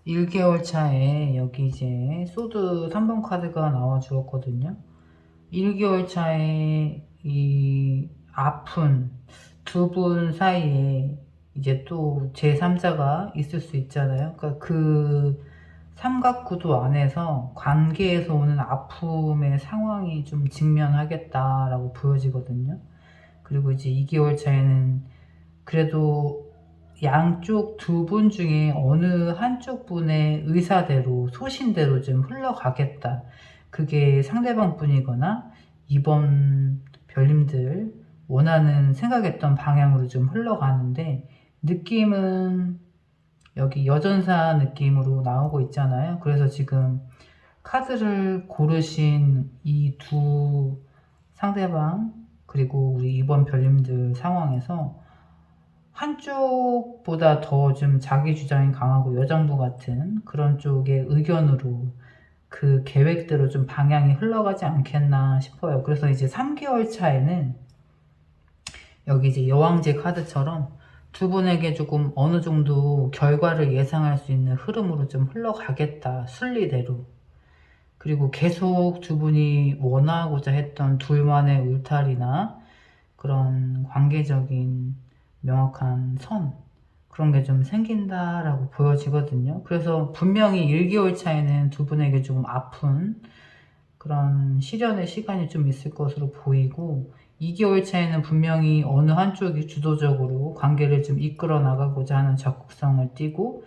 일 1개월 차에 여기 이제 소드 3번 카드가 나와 주었거든요. 1개월 차에 이 아픈 두 분 사이에 이제 또 제3자가 있을 수 있잖아요. 그러니까 그 삼각구도 안에서 관계에서 오는 아픔의 상황이 좀 직면하겠다라고 보여지거든요. 그리고 이제 2개월 차에는 그래도 양쪽 두 분 중에 어느 한쪽 분의 의사대로 소신대로 좀 흘러가겠다. 그게 상대방 분이거나 이번 별님들 원하는 생각했던 방향으로 좀 흘러가는데 느낌은 여기 여전사 느낌으로 나오고 있잖아요. 그래서 지금 카드를 고르신 이 두 상대방 그리고 우리 이번 별님들 상황에서 한쪽보다 더 좀 자기 주장이 강하고 여장부 같은 그런 쪽의 의견으로 그 계획대로 좀 방향이 흘러가지 않겠나 싶어요. 그래서 이제 3개월 차에는 여기 이제 여왕제 카드처럼 두 분에게 조금 어느 정도 결과를 예상할 수 있는 흐름으로 좀 흘러가겠다, 순리대로. 그리고 계속 두 분이 원하고자 했던 둘만의 울타리나 그런 관계적인 명확한 선, 그런 게 좀 생긴다라고 보여지거든요. 그래서 분명히 1개월 차에는 두 분에게 조금 아픈 그런 시련의 시간이 좀 있을 것으로 보이고, 2개월 차에는 분명히 어느 한쪽이 주도적으로 관계를 좀 이끌어 나가고자 하는 적극성을 띠고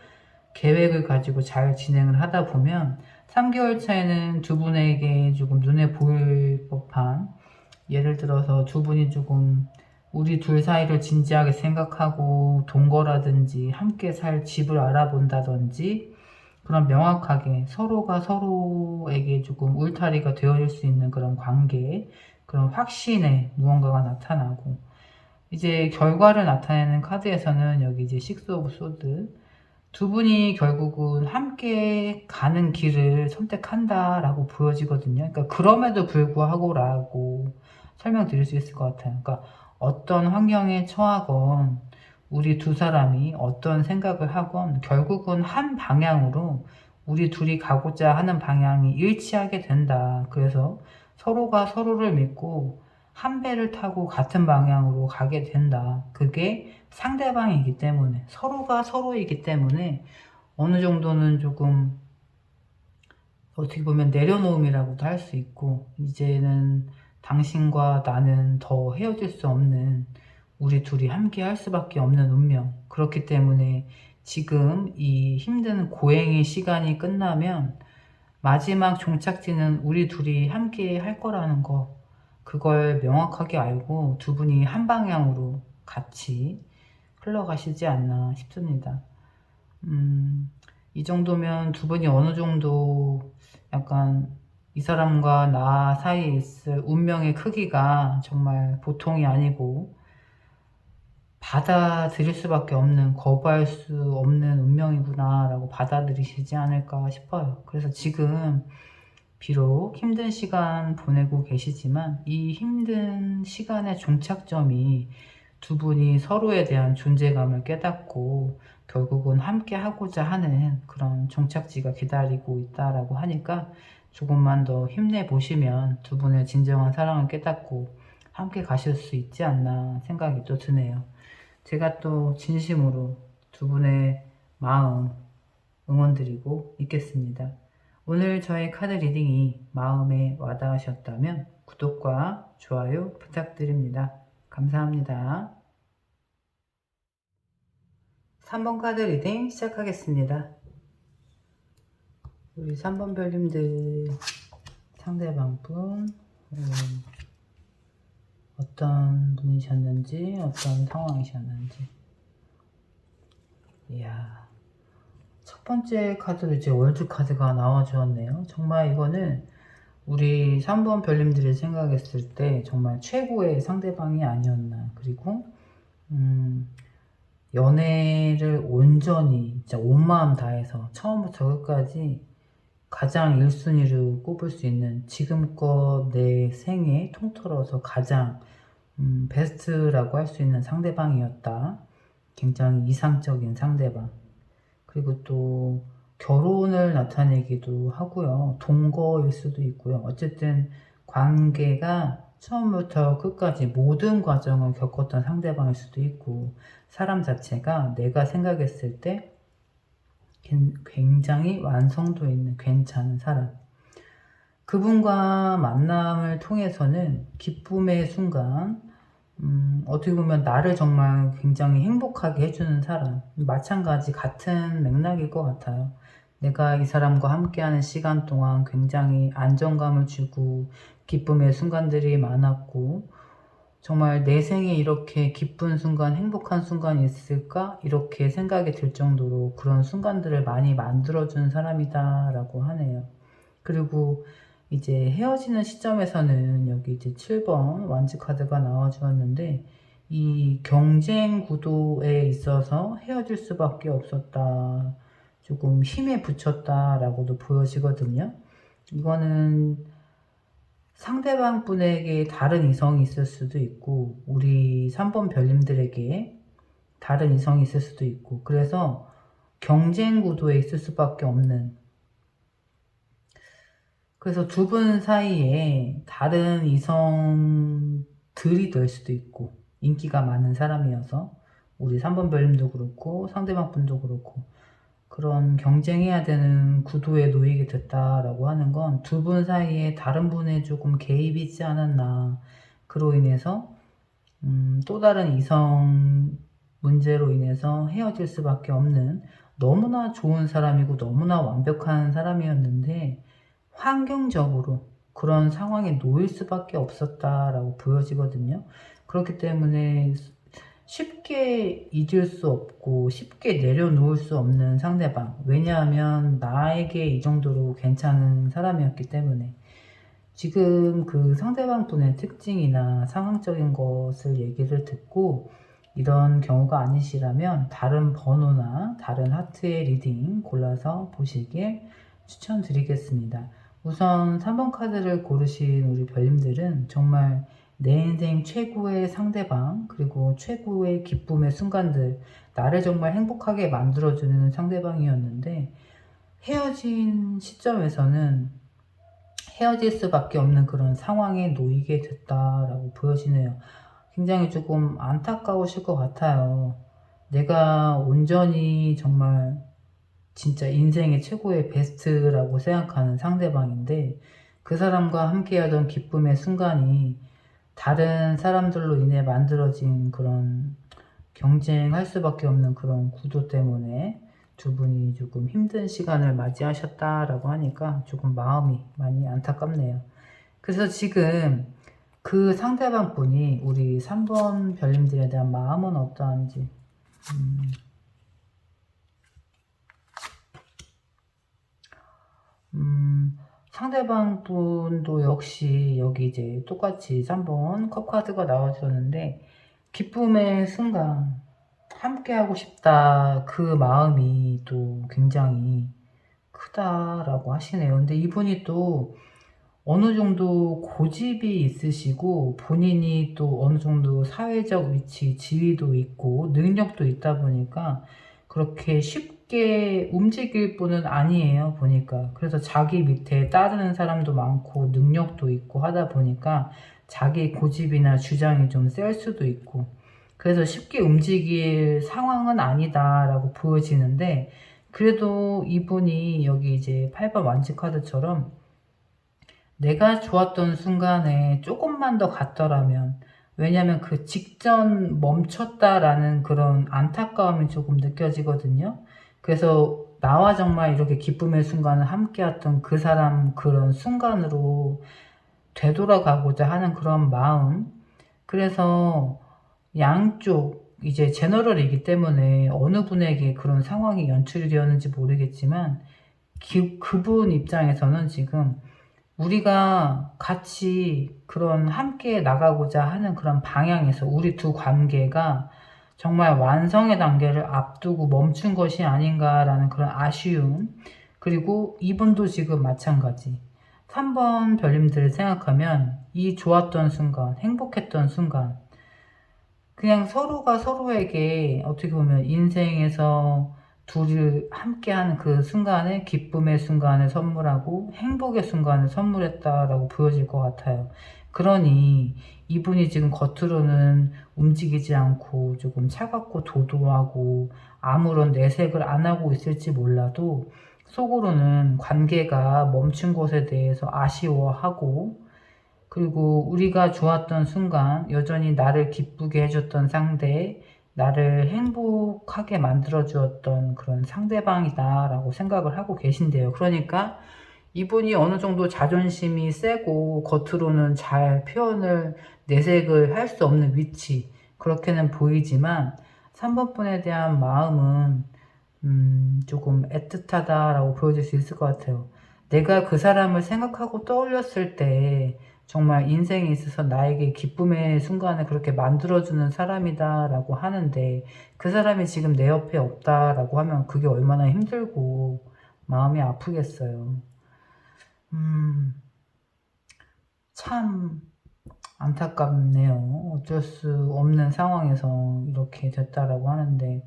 계획을 가지고 잘 진행을 하다 보면 3개월 차에는 두 분에게 조금 눈에 보일 법한, 예를 들어서 두 분이 조금 우리 둘 사이를 진지하게 생각하고 동거라든지 함께 살 집을 알아본다든지 그런 명확하게 서로가 서로에게 조금 울타리가 되어줄 수 있는 그런 관계, 그런 확신의 무언가가 나타나고, 이제 결과를 나타내는 카드에서는 여기 이제 식스 오브 소드, 두 분이 결국은 함께 가는 길을 선택한다라고 보여지거든요. 그러니까 그럼에도 불구하고라고 설명드릴 수 있을 것 같아요. 그러니까 어떤 환경에 처하건 우리 두 사람이 어떤 생각을 하건 결국은 한 방향으로 우리 둘이 가고자 하는 방향이 일치하게 된다. 그래서 서로가 서로를 믿고 한 배를 타고 같은 방향으로 가게 된다. 그게 상대방이기 때문에, 서로가 서로이기 때문에 어느 정도는 조금 어떻게 보면 내려놓음이라고도 할 수 있고, 이제는 당신과 나는 더 헤어질 수 없는, 우리 둘이 함께 할 수밖에 없는 운명. 그렇기 때문에 지금 이 힘든 고행의 시간이 끝나면 마지막 종착지는 우리 둘이 함께 할 거라는 거, 그걸 명확하게 알고 두 분이 한 방향으로 같이 흘러가시지 않나 싶습니다. 이 정도면 두 분이 어느 정도 약간 이 사람과 나 사이에 있을 운명의 크기가 정말 보통이 아니고 받아들일 수밖에 없는, 거부할 수 없는 운명이구나 라고 받아들이시지 않을까 싶어요. 그래서 지금 비록 힘든 시간 보내고 계시지만 이 힘든 시간의 종착점이 두 분이 서로에 대한 존재감을 깨닫고 결국은 함께 하고자 하는 그런 종착지가 기다리고 있다라고 하니까 조금만 더 힘내보시면 두 분의 진정한 사랑을 깨닫고 함께 가실 수 있지 않나 생각이 또 드네요. 제가 또 진심으로 두 분의 마음 응원드리고 있겠습니다. 오늘 저의 카드 리딩이 마음에 와닿으셨다면 구독과 좋아요 부탁드립니다. 감사합니다. 3번 카드 리딩 시작하겠습니다. 우리 3번 별님들 상대방분 어떤 분이셨는지, 어떤 상황이셨는지. 이야, 첫 번째 카드로 이제 월드 카드가 나와주었네요. 정말 이거는 우리 3번 별님들이 생각했을 때 정말 최고의 상대방이 아니었나. 그리고 연애를 온전히 진짜 온 마음 다해서 처음부터 끝까지 가장 1순위로 꼽을 수 있는, 지금껏 내 생에 통틀어서 가장 베스트라고 할 수 있는 상대방이었다. 굉장히 이상적인 상대방. 그리고 또 결혼을 나타내기도 하고요. 동거일 수도 있고요. 어쨌든 관계가 처음부터 끝까지 모든 과정을 겪었던 상대방일 수도 있고, 사람 자체가 내가 생각했을 때 굉장히 완성도 있는 괜찮은 사람. 그분과 만남을 통해서는 기쁨의 순간, 어떻게 보면 나를 정말 굉장히 행복하게 해주는 사람, 마찬가지 같은 맥락일 것 같아요. 내가 이 사람과 함께하는 시간 동안 굉장히 안정감을 주고 기쁨의 순간들이 많았고, 정말 내 생에 이렇게 기쁜 순간, 행복한 순간이 있을까? 이렇게 생각이 들 정도로 그런 순간들을 많이 만들어준 사람이다 라고 하네요. 그리고 이제 헤어지는 시점에서는 여기 이제 7번 완즈 카드가 나와 주었는데, 이 경쟁 구도에 있어서 헤어질 수밖에 없었다. 조금 힘에 부쳤다라고도 보여지거든요. 이거는 상대방 분에게 다른 이성이 있을 수도 있고, 우리 3번 별님들에게 다른 이성이 있을 수도 있고, 그래서 경쟁 구도에 있을 수밖에 없는, 그래서 두 분 사이에 다른 이성들이 될 수도 있고, 인기가 많은 사람이어서 우리 3번 별님도 그렇고 상대방 분도 그렇고 그런 경쟁해야 되는 구도에 놓이게 됐다라고 하는 건 두 분 사이에 다른 분의 조금 개입이 있지 않았나. 그로 인해서 또 다른 이성 문제로 인해서 헤어질 수밖에 없는, 너무나 좋은 사람이고 너무나 완벽한 사람이었는데 환경적으로 그런 상황에 놓일 수밖에 없었다라고 보여지거든요. 그렇기 때문에 쉽게 잊을 수 없고 쉽게 내려놓을 수 없는 상대방. 왜냐하면 나에게 이 정도로 괜찮은 사람이었기 때문에. 지금 그 상대방 분의 특징이나 상황적인 것을 얘기를 듣고 이런 경우가 아니시라면 다른 번호나 다른 하트의 리딩 골라서 보시길 추천드리겠습니다. 우선 3번 카드를 고르신 우리 별님들은 정말 내 인생 최고의 상대방, 그리고 최고의 기쁨의 순간들, 나를 정말 행복하게 만들어주는 상대방이었는데 헤어진 시점에서는 헤어질 수밖에 없는 그런 상황에 놓이게 됐다라고 보여지네요. 굉장히 조금 안타까우실 것 같아요. 내가 온전히 정말 진짜 인생의 최고의 베스트라고 생각하는 상대방인데 그 사람과 함께하던 기쁨의 순간이 다른 사람들로 인해 만들어진 그런 경쟁할 수밖에 없는 그런 구도 때문에 두 분이 조금 힘든 시간을 맞이하셨다라고 하니까 조금 마음이 많이 안타깝네요. 그래서 지금 그 상대방 분이 우리 3번 별님들에 대한 마음은 어떠한지. 상대방 분도 역시 여기 이제 똑같이 3번 컵 카드가 나와줬는데 기쁨의 순간 함께하고 싶다, 그 마음이 또 굉장히 크다라고 하시네요. 근데 이분이 또 어느 정도 고집이 있으시고 본인이 또 어느 정도 사회적 위치, 지위도 있고 능력도 있다 보니까 그렇게 쉽게 움직일 분은 아니에요, 보니까. 그래서 자기 밑에 따르는 사람도 많고 능력도 있고 하다 보니까 자기 고집이나 주장이 좀 셀 수도 있고 그래서 쉽게 움직일 상황은 아니다라고 보여지는데 그래도 이분이 여기 이제 8번 완치 카드처럼 내가 좋았던 순간에 조금만 더 갔더라면, 왜냐면 그 직전 멈췄다라는 그런 안타까움이 조금 느껴지거든요. 그래서 나와 정말 이렇게 기쁨의 순간을 함께했던 그 사람 그런 순간으로 되돌아가고자 하는 그런 마음. 그래서 양쪽 이제 제너럴이기 때문에 어느 분에게 그런 상황이 연출이 되었는지 모르겠지만 그분 입장에서는 지금 우리가 같이 그런 함께 나가고자 하는 그런 방향에서 우리 두 관계가 정말 완성의 단계를 앞두고 멈춘 것이 아닌가라는 그런 아쉬움. 그리고 이분도 지금 마찬가지. 3번 별님들을 생각하면 이 좋았던 순간, 행복했던 순간, 그냥 서로가 서로에게 어떻게 보면 인생에서 둘이 함께하는 그 순간에 기쁨의 순간을 선물하고 행복의 순간을 선물했다라고 보여질 것 같아요. 그러니 이분이 지금 겉으로는 움직이지 않고 조금 차갑고 도도하고 아무런 내색을 안 하고 있을지 몰라도 속으로는 관계가 멈춘 것에 대해서 아쉬워하고 그리고 우리가 좋았던 순간 여전히 나를 기쁘게 해줬던 상대, 나를 행복하게 만들어 주었던 그런 상대방이다 라고 생각을 하고 계신데요. 그러니까 이분이 어느 정도 자존심이 세고 겉으로는 잘 표현을 내색을 할 수 없는 위치, 그렇게는 보이지만 3번 분에 대한 마음은 조금 애틋하다라고 보여질 수 있을 것 같아요. 내가 그 사람을 생각하고 떠올렸을 때 정말 인생에 있어서 나에게 기쁨의 순간을 그렇게 만들어주는 사람이다 라고 하는데, 그 사람이 지금 내 옆에 없다 라고 하면 그게 얼마나 힘들고 마음이 아프겠어요. 참 안타깝네요. 어쩔 수 없는 상황에서 이렇게 됐다라고 하는데,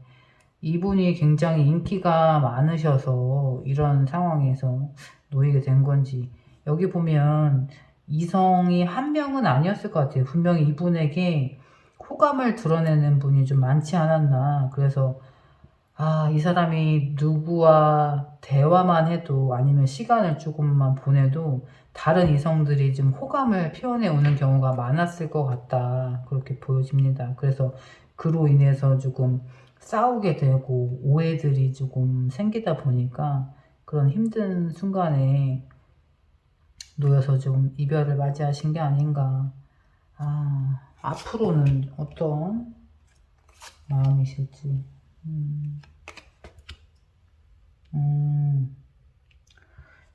이분이 굉장히 인기가 많으셔서 이런 상황에서 놓이게 된 건지, 여기 보면 이성이 한 명은 아니었을 것 같아요. 분명히 이분에게 호감을 드러내는 분이 좀 많지 않았나. 그래서 이 사람이 누구와 대화만 해도, 아니면 시간을 조금만 보내도 다른 이성들이 좀 호감을 표현해 오는 경우가 많았을 것 같다, 그렇게 보여집니다. 그래서 그로 인해서 조금 싸우게 되고 오해들이 조금 생기다 보니까 그런 힘든 순간에 놓여서 좀 이별을 맞이하신 게 아닌가. 앞으로는 어떤 마음이실지.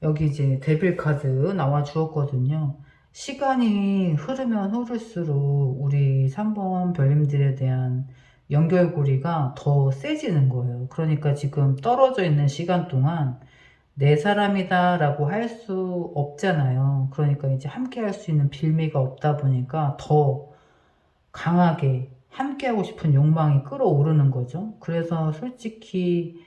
여기 이제 데빌 카드 나와 주었거든요. 시간이 흐르면 흐를수록 우리 3번 별님들에 대한 연결고리가 더 세지는 거예요. 그러니까 지금 떨어져 있는 시간 동안 내 사람이다 라고 할 수 없잖아요. 그러니까 이제 함께 할 수 있는 빌미가 없다 보니까 더 강하게 함께하고 싶은 욕망이 끌어오르는 거죠. 그래서 솔직히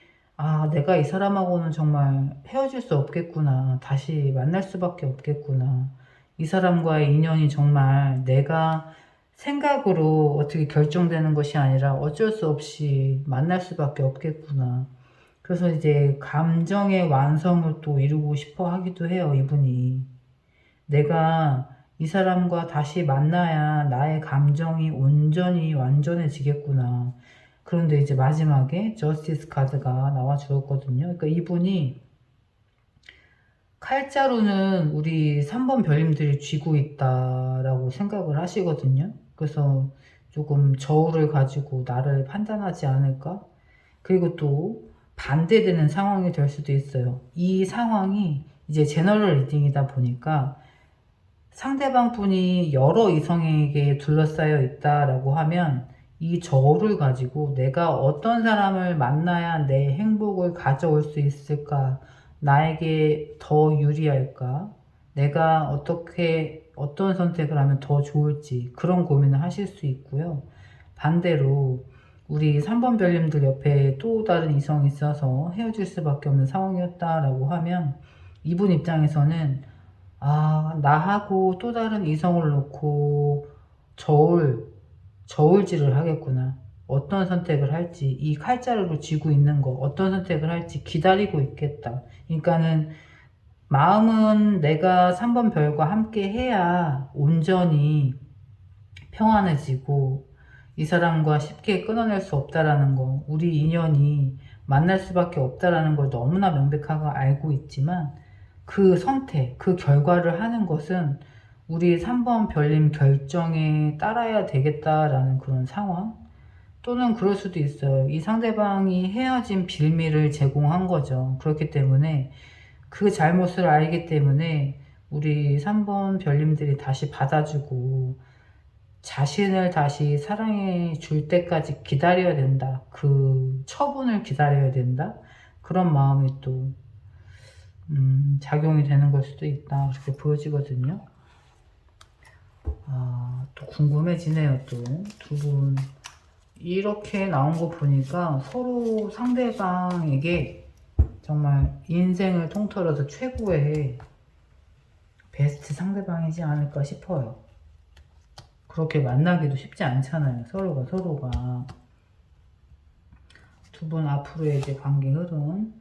내가 이 사람하고는 정말 헤어질 수 없겠구나, 다시 만날 수밖에 없겠구나, 이 사람과의 인연이 정말 내가 생각으로 어떻게 결정되는 것이 아니라 어쩔 수 없이 만날 수밖에 없겠구나. 그래서 이제 감정의 완성을 또 이루고 싶어 하기도 해요, 이분이. 내가 이 사람과 다시 만나야 나의 감정이 온전히 완전해지겠구나. 그런데 이제 마지막에 저스티스 카드가 나와 주었거든요. 그러니까 이분이 칼자루는 우리 3번 별님들이 쥐고 있다라고 생각을 하시거든요. 그래서 조금 저울을 가지고 나를 판단하지 않을까? 그리고 또 반대되는 상황이 될 수도 있어요. 이 상황이 이제 제너럴 리딩이다 보니까 상대방 분이 여러 이성에게 둘러싸여 있다라고 하면 이 저울을 가지고 내가 어떤 사람을 만나야 내 행복을 가져올 수 있을까, 나에게 더 유리할까, 내가 어떤 선택을 하면 더 좋을지, 그런 고민을 하실 수 있고요. 반대로 우리 3번 별님들 옆에 또 다른 이성이 있어서 헤어질 수밖에 없는 상황이었다라고 하면, 이분 입장에서는 나하고 또 다른 이성을 놓고 저울질을 하겠구나. 어떤 선택을 할지, 이 칼자루를 쥐고 있는 거, 어떤 선택을 할지 기다리고 있겠다. 그러니까는 마음은 내가 3번 별과 함께 해야 온전히 평안해지고 이 사람과 쉽게 끊어낼 수 없다라는 거, 우리 인연이 만날 수밖에 없다라는 걸 너무나 명백하게 알고 있지만, 그 선택, 그 결과를 하는 것은 우리 3번 별님 결정에 따라야 되겠다라는 그런 상황? 또는 그럴 수도 있어요. 이 상대방이 헤어진 빌미를 제공한 거죠. 그렇기 때문에 그 잘못을 알기 때문에 우리 3번 별님들이 다시 받아주고 자신을 다시 사랑해 줄 때까지 기다려야 된다. 그 처분을 기다려야 된다. 그런 마음이 또 작용이 되는 걸 수도 있다, 그렇게 보여지거든요. 또 궁금해지네요. 또 두 분 이렇게 나온 거 보니까 서로 상대방에게 정말 인생을 통틀어서 최고의 베스트 상대방이지 않을까 싶어요. 그렇게 만나기도 쉽지 않잖아요. 서로가. 두 분 앞으로의 이제 관계 흐름.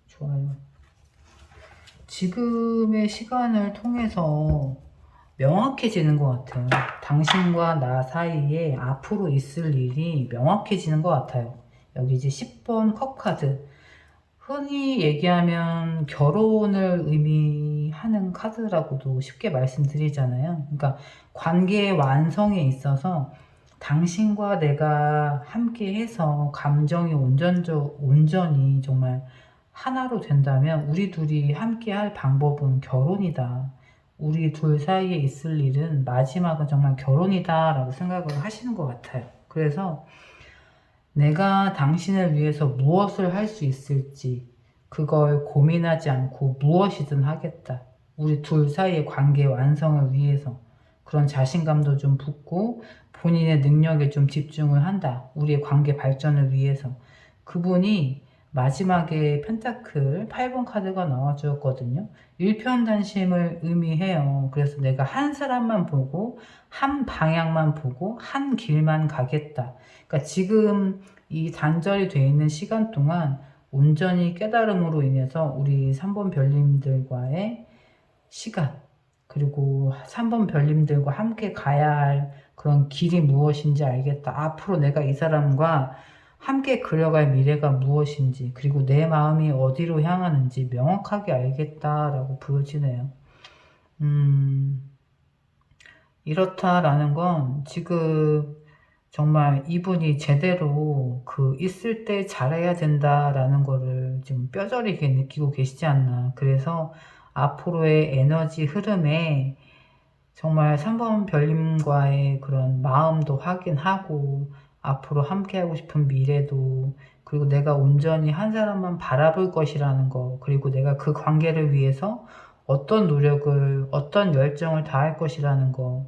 좋아요. 지금의 시간을 통해서 명확해지는 것 같아요. 당신과 나 사이에 앞으로 있을 일이 명확해지는 것 같아요. 여기 이제 10번 컵 카드. 흔히 얘기하면 결혼을 의미하는 카드라고도 쉽게 말씀드리잖아요. 그러니까 관계의 완성에 있어서 당신과 내가 함께 해서 감정이 온전히 정말 하나로 된다면 우리 둘이 함께 할 방법은 결혼이다. 우리 둘 사이에 있을 일은 마지막은 정말 결혼이다 라고 생각을 하시는 것 같아요. 그래서 내가 당신을 위해서 무엇을 할 수 있을지 그걸 고민하지 않고 무엇이든 하겠다. 우리 둘 사이의 관계 완성을 위해서 그런 자신감도 좀 붙고 본인의 능력에 좀 집중을 한다. 우리의 관계 발전을 위해서. 그분이 마지막에 펜타클 8번 카드가 나와주었거든요. 일편단심을 의미해요. 그래서 내가 한 사람만 보고 한 방향만 보고 한 길만 가겠다. 그러니까 지금 이 단절이 되어 있는 시간 동안 온전히 깨달음으로 인해서 우리 3번 별님들과의 시간, 그리고 3번 별님들과 함께 가야 할 그런 길이 무엇인지 알겠다. 앞으로 내가 이 사람과 함께 그려갈 미래가 무엇인지, 그리고 내 마음이 어디로 향하는지 명확하게 알겠다라고 보여지네요. 이렇다라는 건 지금 정말 이분이 제대로 있을 때 잘해야 된다라는 거를 좀 뼈저리게 느끼고 계시지 않나. 그래서 앞으로의 에너지 흐름에 정말 3번 별님과의 그런 마음도 확인하고 앞으로 함께하고 싶은 미래도, 그리고 내가 온전히 한 사람만 바라볼 것이라는 거, 그리고 내가 그 관계를 위해서 어떤 노력을, 어떤 열정을 다할 것이라는 거,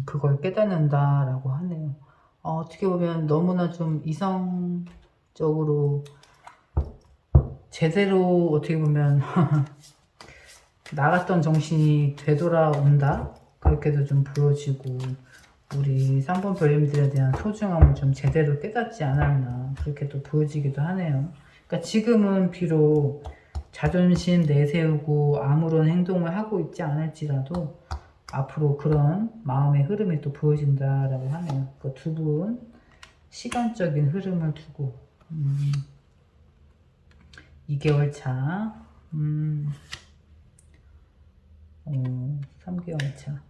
그걸 깨닫는다라고 하네요. 어떻게 보면 너무나 좀 이성적으로 제대로 어떻게 보면 나갔던 정신이 되돌아온다? 그렇게도 좀 보여지고, 우리 3번 별님들에 대한 소중함을 좀 제대로 깨닫지 않았나, 그렇게도 보여지기도 하네요. 그러니까 지금은 비록 자존심 내세우고 아무런 행동을 하고 있지 않을지라도 앞으로 그런 마음의 흐름이 또 보여진다라고 하네요. 그 두 분 시간적인 흐름을 두고 2개월 차, 3개월 차.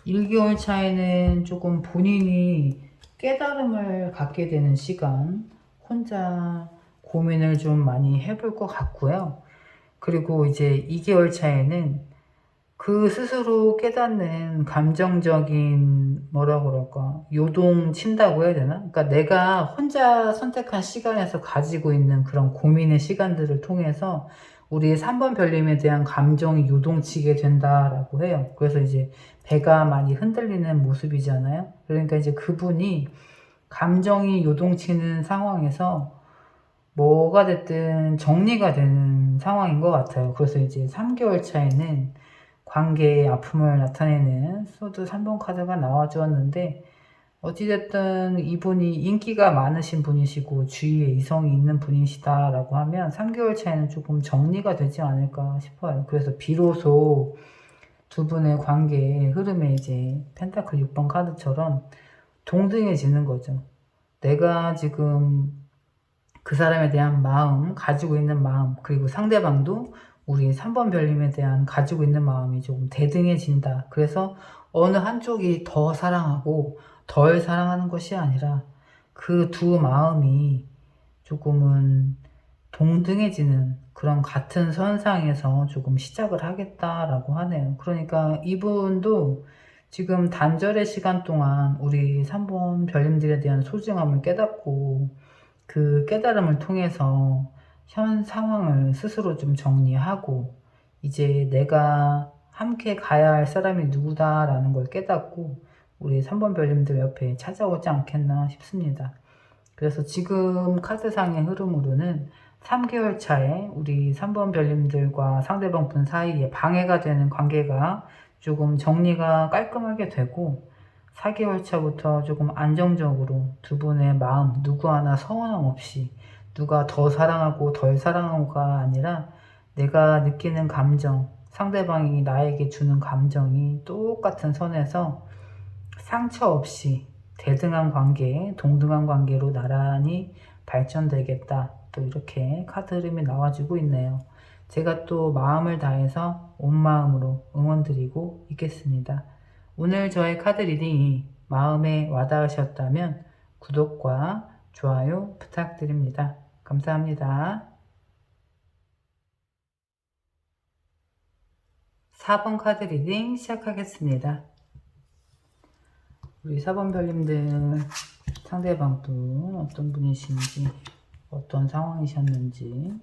1개월 차에는 조금 본인이 깨달음을 갖게 되는 시간, 혼자 고민을 좀 많이 해볼 것 같고요. 그리고 이제 2개월 차에는 그 스스로 깨닫는 감정적인 뭐라 그럴까, 요동친다고 해야 되나? 그러니까 내가 혼자 선택한 시간에서 가지고 있는 그런 고민의 시간들을 통해서 우리 3번 별님에 대한 감정이 요동치게 된다라고 해요. 그래서 이제 배가 많이 흔들리는 모습이잖아요. 그러니까 이제 그분이 감정이 요동치는 상황에서 뭐가 됐든 정리가 되는 상황인 것 같아요. 그래서 이제 3개월 차에는 관계의 아픔을 나타내는 소드 3번 카드가 나와주었는데, 어찌됐든 이분이 인기가 많으신 분이시고 주위에 이성이 있는 분이시다라고 하면 3개월 차에는 조금 정리가 되지 않을까 싶어요. 그래서 비로소 두 분의 관계의 흐름에 이제 펜타클 6번 카드처럼 동등해지는 거죠. 내가 지금 그 사람에 대한 마음, 가지고 있는 마음, 그리고 상대방도 우리 3번 별님에 대한 가지고 있는 마음이 조금 대등해진다. 그래서 어느 한쪽이 더 사랑하고 덜 사랑하는 것이 아니라 그 두 마음이 조금은 동등해지는 그런 같은 선상에서 조금 시작을 하겠다라고 하네요. 그러니까 이분도 지금 단절의 시간 동안 우리 3번 별님들에 대한 소중함을 깨닫고 그 깨달음을 통해서 현 상황을 스스로 좀 정리하고 이제 내가 함께 가야 할 사람이 누구다라는 걸 깨닫고 우리 3번 별님들 옆에 찾아오지 않겠나 싶습니다. 그래서 지금 카드상의 흐름으로는 3개월 차에 우리 3번 별님들과 상대방 분 사이에 방해가 되는 관계가 조금 정리가 깔끔하게 되고, 4개월 차부터 조금 안정적으로 두 분의 마음 누구 하나 서운함 없이, 누가 더 사랑하고 덜 사랑하고가 아니라 내가 느끼는 감정, 상대방이 나에게 주는 감정이 똑같은 선에서 상처 없이 대등한 관계, 동등한 관계로 나란히 발전되겠다. 또 이렇게 카드 흐름이 나와주고 있네요. 제가 또 마음을 다해서 온 마음으로 응원드리고 있겠습니다. 오늘 저의 카드 리딩이 마음에 와닿으셨다면 구독과 좋아요 부탁드립니다. 감사합니다. 4번 카드 리딩 시작하겠습니다. 우리 4번 별님들 상대방도 어떤 분이신지 어떤 상황이셨는지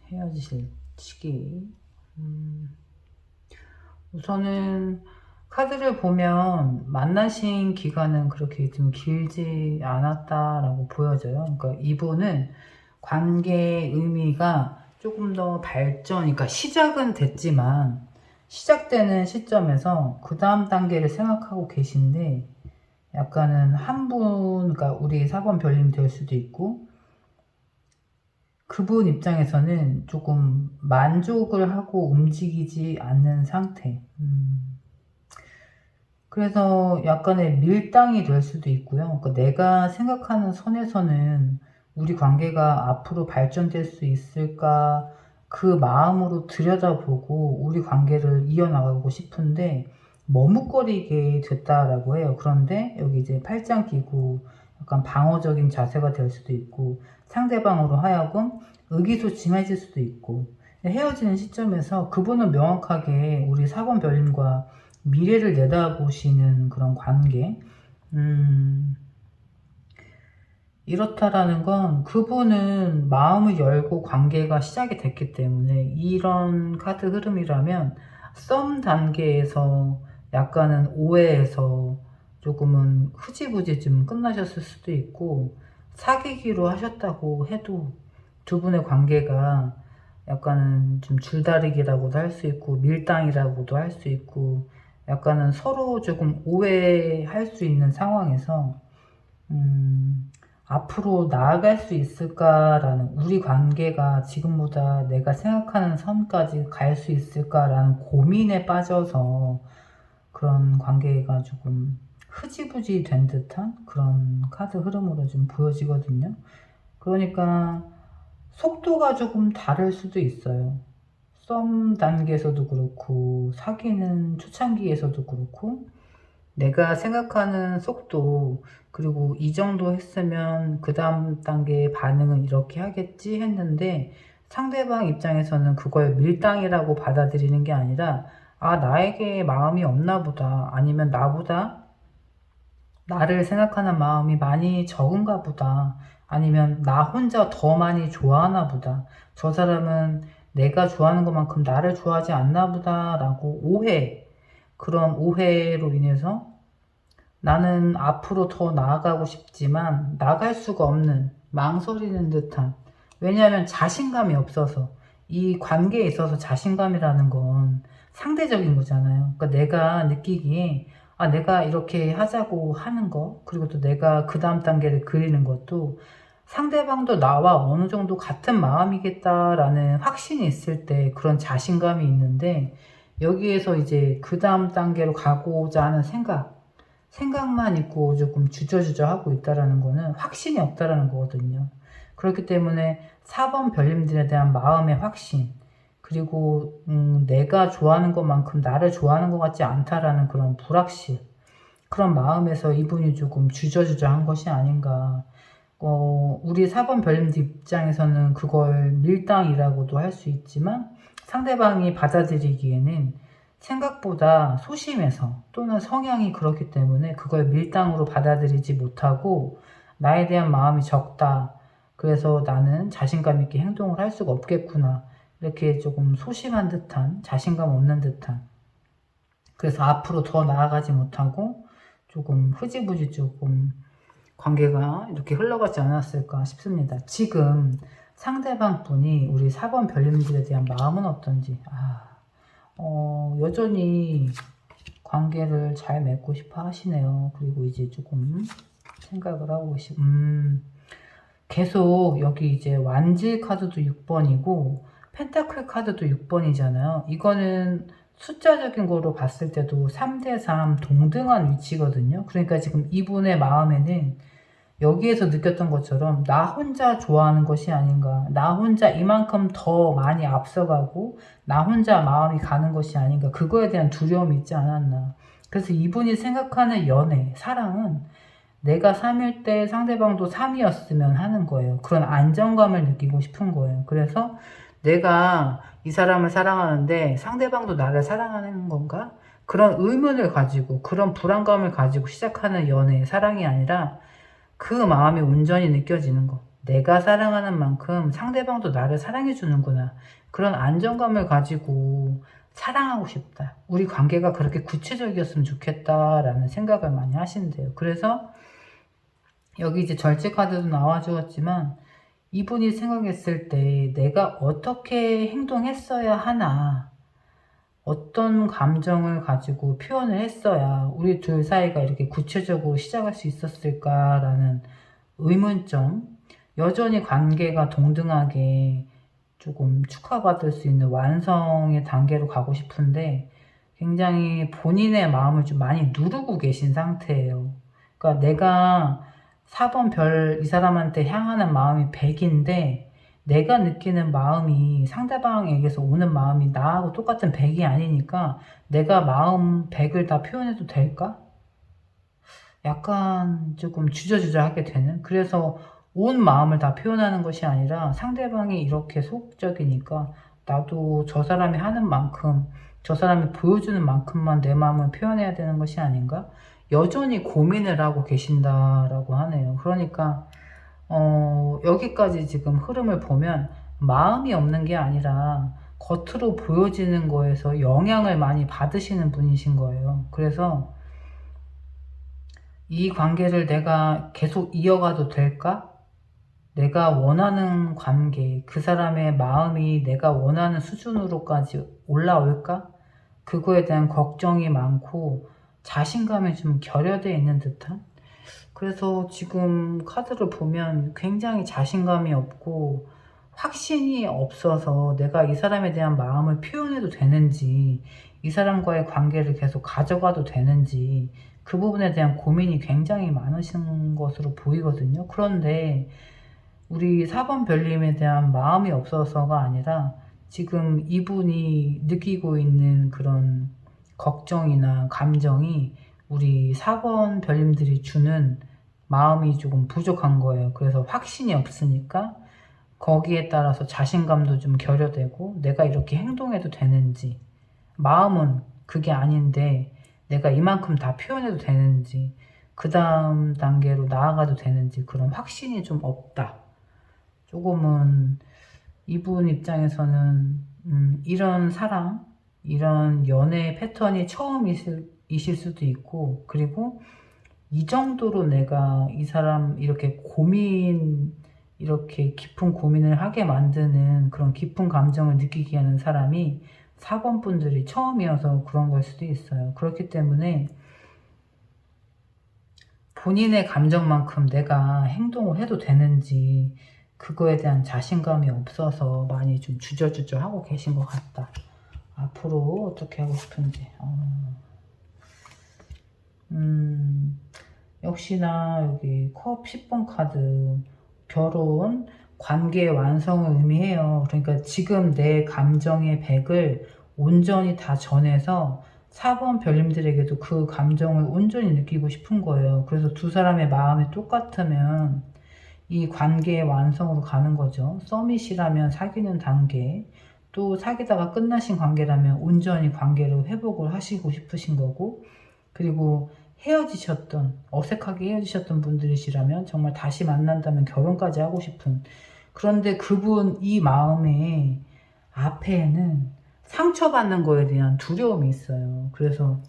헤어지실 시기 우선은 카드를 보면 만나신 기간은 그렇게 좀 길지 않았다라고 보여져요. 그러니까 이분은 관계의 의미가 조금 더 발전, 그러니까 시작은 됐지만 시작되는 시점에서 그 다음 단계를 생각하고 계신데 약간은 한 분, 그러니까 우리 4번 별님 될 수도 있고 그분 입장에서는 조금 만족을 하고 움직이지 않는 상태. 그래서 약간의 밀당이 될 수도 있고요. 그러니까 내가 생각하는 선에서는 우리 관계가 앞으로 발전될 수 있을까 그 마음으로 들여다보고 우리 관계를 이어나가고 싶은데 머뭇거리게 됐다라고 해요. 그런데 여기 이제 팔짱 끼고 약간 방어적인 자세가 될 수도 있고 상대방으로 하여금 의기소침해질 수도 있고 헤어지는 시점에서 그분은 명확하게 우리 4번 별님과 미래를 내다보시는 그런 관계. 이렇다라는 건 그분은 마음을 열고 관계가 시작이 됐기 때문에 이런 카드 흐름이라면 썸 단계에서 약간은 오해해서 조금은 흐지부지 좀 끝나셨을 수도 있고 사귀기로 하셨다고 해도 두 분의 관계가 약간은 좀 줄다리기라고도 할 수 있고 밀당이라고도 할 수 있고 약간은 서로 조금 오해할 수 있는 상황에서 앞으로 나아갈 수 있을까라는 우리 관계가 지금보다 내가 생각하는 선까지 갈 수 있을까라는 고민에 빠져서 그런 관계가 조금 흐지부지 된 듯한 그런 카드 흐름으로 좀 보여지거든요. 그러니까 속도가 조금 다를 수도 있어요. 썸 단계에서도 그렇고 사귀는 초창기에서도 그렇고 내가 생각하는 속도 그리고 이 정도 했으면 그 다음 단계의 반응은 이렇게 하겠지 했는데 상대방 입장에서는 그걸 밀당이라고 받아들이는 게 아니라 아 나에게 마음이 없나 보다 아니면 나보다 나를 생각하는 마음이 많이 적은가 보다 아니면 나 혼자 더 많이 좋아하나 보다 저 사람은 내가 좋아하는 것만큼 나를 좋아하지 않나 보다 라고 그런 오해로 인해서 나는 앞으로 더 나아가고 싶지만 나갈 수가 없는 망설이는 듯한 왜냐하면 자신감이 없어서 이 관계에 있어서 자신감이라는 건 상대적인 거잖아요. 그러니까 내가 느끼기에 아 내가 이렇게 하자고 하는 거 그리고 또 내가 그 다음 단계를 그리는 것도 상대방도 나와 어느 정도 같은 마음이겠다라는 확신이 있을 때 그런 자신감이 있는데 여기에서 이제 그 다음 단계로 가고자 하는 생각만 있고 조금 주저주저 하고 있다라는 거는 확신이 없다라는 거거든요. 그렇기 때문에 4번 별님들에 대한 마음의 확신 그리고 내가 좋아하는 것만큼 나를 좋아하는 것 같지 않다라는 그런 불확실 그런 마음에서 이분이 조금 주저주저한 것이 아닌가. 우리 4번 별님들 입장에서는 그걸 밀당이라고도 할 수 있지만 상대방이 받아들이기에는 생각보다 소심해서 또는 성향이 그렇기 때문에 그걸 밀당으로 받아들이지 못하고 나에 대한 마음이 적다. 그래서 나는 자신감 있게 행동을 할 수가 없겠구나. 이렇게 조금 소심한 듯한 자신감 없는 듯한 그래서 앞으로 더 나아가지 못하고 조금 흐지부지 조금 관계가 이렇게 흘러가지 않았을까 싶습니다. 지금 상대방 분이 우리 4번 별님들에 대한 마음은 어떤지 여전히 관계를 잘 맺고 싶어 하시네요. 그리고 이제 조금 생각을 하고 계속 여기 이제 완질 카드도 6번이고 펜타클 카드도 6번이잖아요. 이거는 숫자적인 거로 봤을 때도 3대3 동등한 위치거든요. 그러니까 지금 이분의 마음에는 여기에서 느꼈던 것처럼 나 혼자 좋아하는 것이 아닌가, 나 혼자 이만큼 더 많이 앞서가고 나 혼자 마음이 가는 것이 아닌가, 그거에 대한 두려움이 있지 않았나. 그래서 이분이 생각하는 연애, 사랑은 내가 3일 때 상대방도 3이었으면 하는 거예요. 그런 안정감을 느끼고 싶은 거예요. 그래서 내가 이 사람을 사랑하는데 상대방도 나를 사랑하는 건가? 그런 의문을 가지고, 그런 불안감을 가지고 시작하는 연애, 사랑이 아니라 그 마음이 온전히 느껴지는 거. 내가 사랑하는 만큼 상대방도 나를 사랑해 주는구나. 그런 안정감을 가지고 사랑하고 싶다. 우리 관계가 그렇게 구체적이었으면 좋겠다라는 생각을 많이 하신대요. 그래서 여기 이제 절제 카드도 나와 주었지만, 이분이 생각했을 때 내가 어떻게 행동했어야 하나, 어떤 감정을 가지고 표현을 했어야 우리 둘 사이가 이렇게 구체적으로 시작할 수 있었을까라는 의문점, 여전히 관계가 동등하게 조금 축하받을 수 있는 완성의 단계로 가고 싶은데 굉장히 본인의 마음을 좀 많이 누르고 계신 상태예요. 그러니까 내가 4번 별 이 사람한테 향하는 마음이 100인데 내가 느끼는 마음이 상대방에게서 오는 마음이 나하고 똑같은 100이 아니니까 내가 마음 100을 다 표현해도 될까? 약간 조금 주저주저하게 되는, 그래서 온 마음을 다 표현하는 것이 아니라 상대방이 이렇게 소극적이니까 나도 저 사람이 하는 만큼, 저 사람이 보여주는 만큼만 내 마음을 표현해야 되는 것이 아닌가? 여전히 고민을 하고 계신다라고 하네요. 그러니까 여기까지 지금 흐름을 보면 마음이 없는 게 아니라 겉으로 보여지는 거에서 영향을 많이 받으시는 분이신 거예요. 그래서 이 관계를 내가 계속 이어가도 될까? 내가 원하는 관계, 그 사람의 마음이 내가 원하는 수준으로까지 올라올까? 그거에 대한 걱정이 많고 자신감이 좀 결여되어 있는 듯한? 그래서 지금 카드를 보면 굉장히 자신감이 없고 확신이 없어서 내가 이 사람에 대한 마음을 표현해도 되는지, 이 사람과의 관계를 계속 가져가도 되는지, 그 부분에 대한 고민이 굉장히 많으신 것으로 보이거든요. 그런데 우리 4번 별님에 대한 마음이 없어서가 아니라 지금 이분이 느끼고 있는 그런 걱정이나 감정이 우리 4번 별님들이 주는 마음이 조금 부족한 거예요. 그래서 확신이 없으니까 거기에 따라서 자신감도 좀 결여되고 내가 이렇게 행동해도 되는지, 마음은 그게 아닌데 내가 이만큼 다 표현해도 되는지, 그 다음 단계로 나아가도 되는지 그런 확신이 좀 없다. 조금은 이분 입장에서는 이런 사랑, 이런 연애 패턴이 처음이실 수도 있고, 그리고 이 정도로 내가 이 사람 이렇게 이렇게 깊은 고민을 하게 만드는 그런 깊은 감정을 느끼게 하는 사람이 4번 분들이 처음이어서 그런 걸 수도 있어요. 그렇기 때문에 본인의 감정만큼 내가 행동을 해도 되는지 그거에 대한 자신감이 없어서 많이 좀 주저주저 하고 계신 것 같다. 앞으로 어떻게 하고 싶은지. 역시나 여기 컵 10번 카드, 결혼, 관계 완성을 의미해요. 그러니까 지금 내 감정의 100을 온전히 다 전해서 4번 별님들에게도 그 감정을 온전히 느끼고 싶은 거예요. 그래서 두 사람의 마음이 똑같으면 이 관계의 완성으로 가는 거죠. 서밋이라면 사귀는 단계, 또 사귀다가 끝나신 관계라면 온전히 관계를 회복을 하시고 싶으신 거고, 그리고 어색하게 헤어지셨던 분들이시라면 정말 다시 만난다면 결혼까지 하고 싶은, 그런데 그분 이 마음의 앞에는 상처받는 거에 대한 두려움이 있어요. 그래서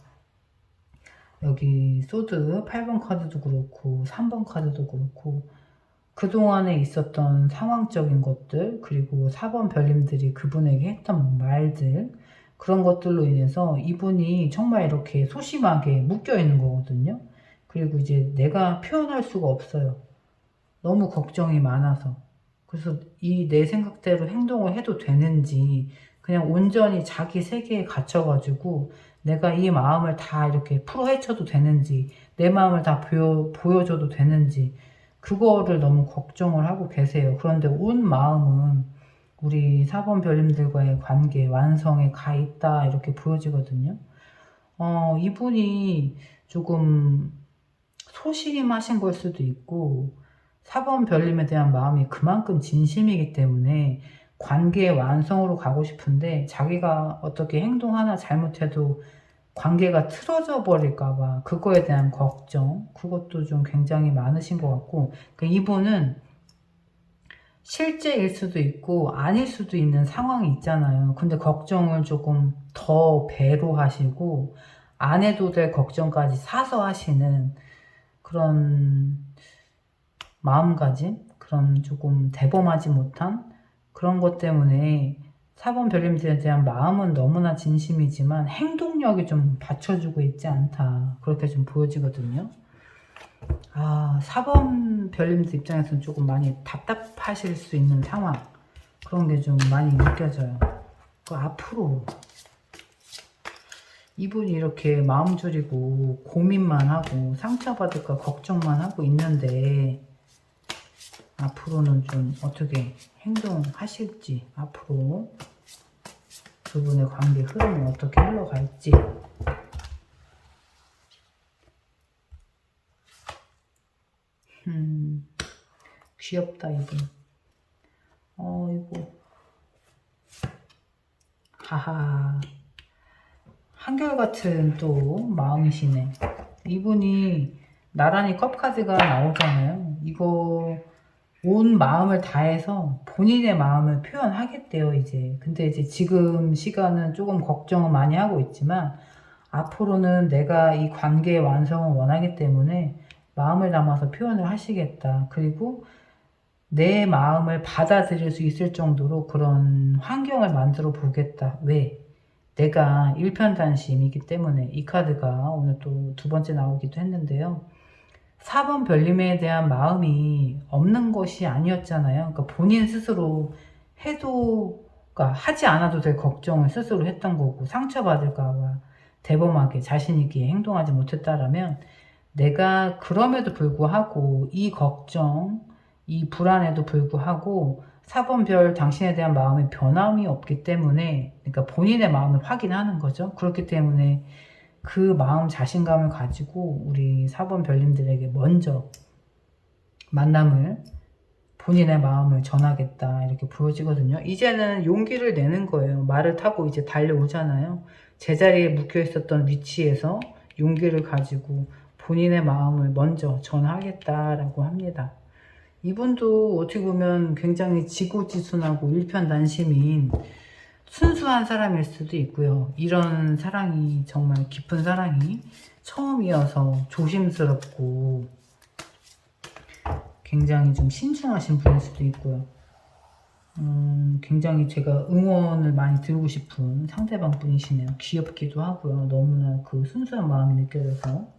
여기 소드 8번 카드도 그렇고 3번 카드도 그렇고 그동안에 있었던 상황적인 것들, 그리고 4번 별님들이 그분에게 했던 말들, 그런 것들로 인해서 이분이 정말 이렇게 소심하게 묶여 있는 거거든요. 그리고 이제 내가 표현할 수가 없어요. 너무 걱정이 많아서. 그래서 이 내 생각대로 행동을 해도 되는지, 그냥 온전히 자기 세계에 갇혀가지고 내가 이 마음을 다 이렇게 풀어 헤쳐도 되는지, 내 마음을 다 보여줘도 되는지, 그거를 너무 걱정을 하고 계세요. 그런데 온 마음은 우리 4번 별님들과의 관계 완성에 가 있다 이렇게 보여지거든요. 이분이 조금 소심하신 걸 수도 있고 4번 별님에 대한 마음이 그만큼 진심이기 때문에 관계의 완성으로 가고 싶은데 자기가 어떻게 행동 하나 잘못해도 관계가 틀어져 버릴까봐 그거에 대한 걱정, 그것도 좀 굉장히 많으신 것 같고, 이분은 실제일 수도 있고 아닐 수도 있는 상황이 있잖아요. 근데 걱정을 조금 더 배로 하시고 안 해도 될 걱정까지 사서 하시는 그런 마음가짐, 그런 조금 대범하지 못한 그런 것 때문에 4번 별님들에 대한 마음은 너무나 진심이지만 행동력이 좀 받쳐주고 있지 않다, 그렇게 좀 보여지거든요. 4번 별님들 입장에서는 조금 많이 답답하실 수 있는 상황, 그런 게 좀 많이 느껴져요. 앞으로 이분이 이렇게 마음 졸이고 고민만 하고 상처받을까 걱정만 하고 있는데 앞으로는 좀 어떻게 행동하실지, 앞으로 두 분의 관계 흐름은 어떻게 흘러갈지. 귀엽다 이분. 이거 하하, 한결같은 또 마음이시네. 이분이 나란히 컵카드가 나오잖아요. 이거 온 마음을 다해서 본인의 마음을 표현하겠대요 이제. 근데 이제 지금 시간은 조금 걱정을 많이 하고 있지만 앞으로는 내가 이 관계의 완성을 원하기 때문에 마음을 담아서 표현을 하시겠다. 그리고 내 마음을 받아들일 수 있을 정도로 그런 환경을 만들어 보겠다. 왜? 내가 일편단심이기 때문에. 이 카드가 오늘 또 두 번째 나오기도 했는데요. 4번 별님에 대한 마음이 없는 것이 아니었잖아요. 그러니까 본인 스스로 해도, 그러니까 하지 않아도 될 걱정을 스스로 했던 거고, 상처받을까봐 대범하게 자신있게 행동하지 못했다라면, 내가 그럼에도 불구하고 이 걱정, 이 불안에도 불구하고 4번 별 당신에 대한 마음의 변함이 없기 때문에, 그러니까 본인의 마음을 확인하는 거죠. 그렇기 때문에 그 마음 자신감을 가지고 우리 4번 별님들에게 먼저 만남을, 본인의 마음을 전하겠다 이렇게 보여지거든요. 이제는 용기를 내는 거예요. 말을 타고 이제 달려오잖아요. 제자리에 묵혀 있었던 위치에서 용기를 가지고 본인의 마음을 먼저 전하겠다라고 합니다. 이분도 어떻게 보면 굉장히 지고지순하고 일편단심인 순수한 사람일 수도 있고요. 이런 사랑이, 정말 깊은 사랑이 처음이어서 조심스럽고 굉장히 좀 신중하신 분일 수도 있고요. 굉장히 제가 응원을 많이 드리고 싶은 상대방 분이시네요. 귀엽기도 하고요. 너무나 그 순수한 마음이 느껴져서.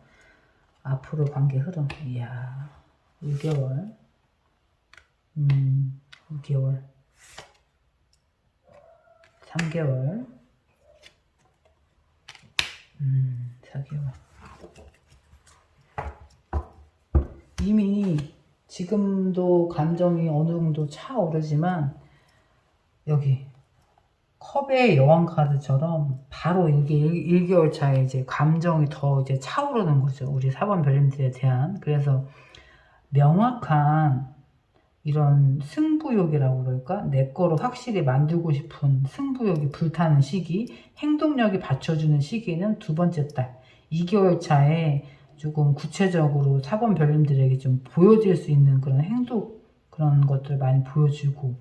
앞으로 관계 흐름, 이야, 6개월, 6개월, 3개월, 4개월. 이미 지금도 감정이 어느 정도 차오르지만 여기 컵의 여왕 카드처럼 바로 이게 1개월 차에 이제 감정이 더 이제 차오르는 거죠. 우리 4번 별님들에 대한. 그래서 명확한 이런 승부욕이라고 그럴까? 내 거로 확실히 만들고 싶은 승부욕이 불타는 시기, 행동력이 받쳐주는 시기는 두 번째 달, 2개월 차에 조금 구체적으로 4번 별님들에게 좀 보여질 수 있는 그런 행동, 그런 것들 많이 보여주고,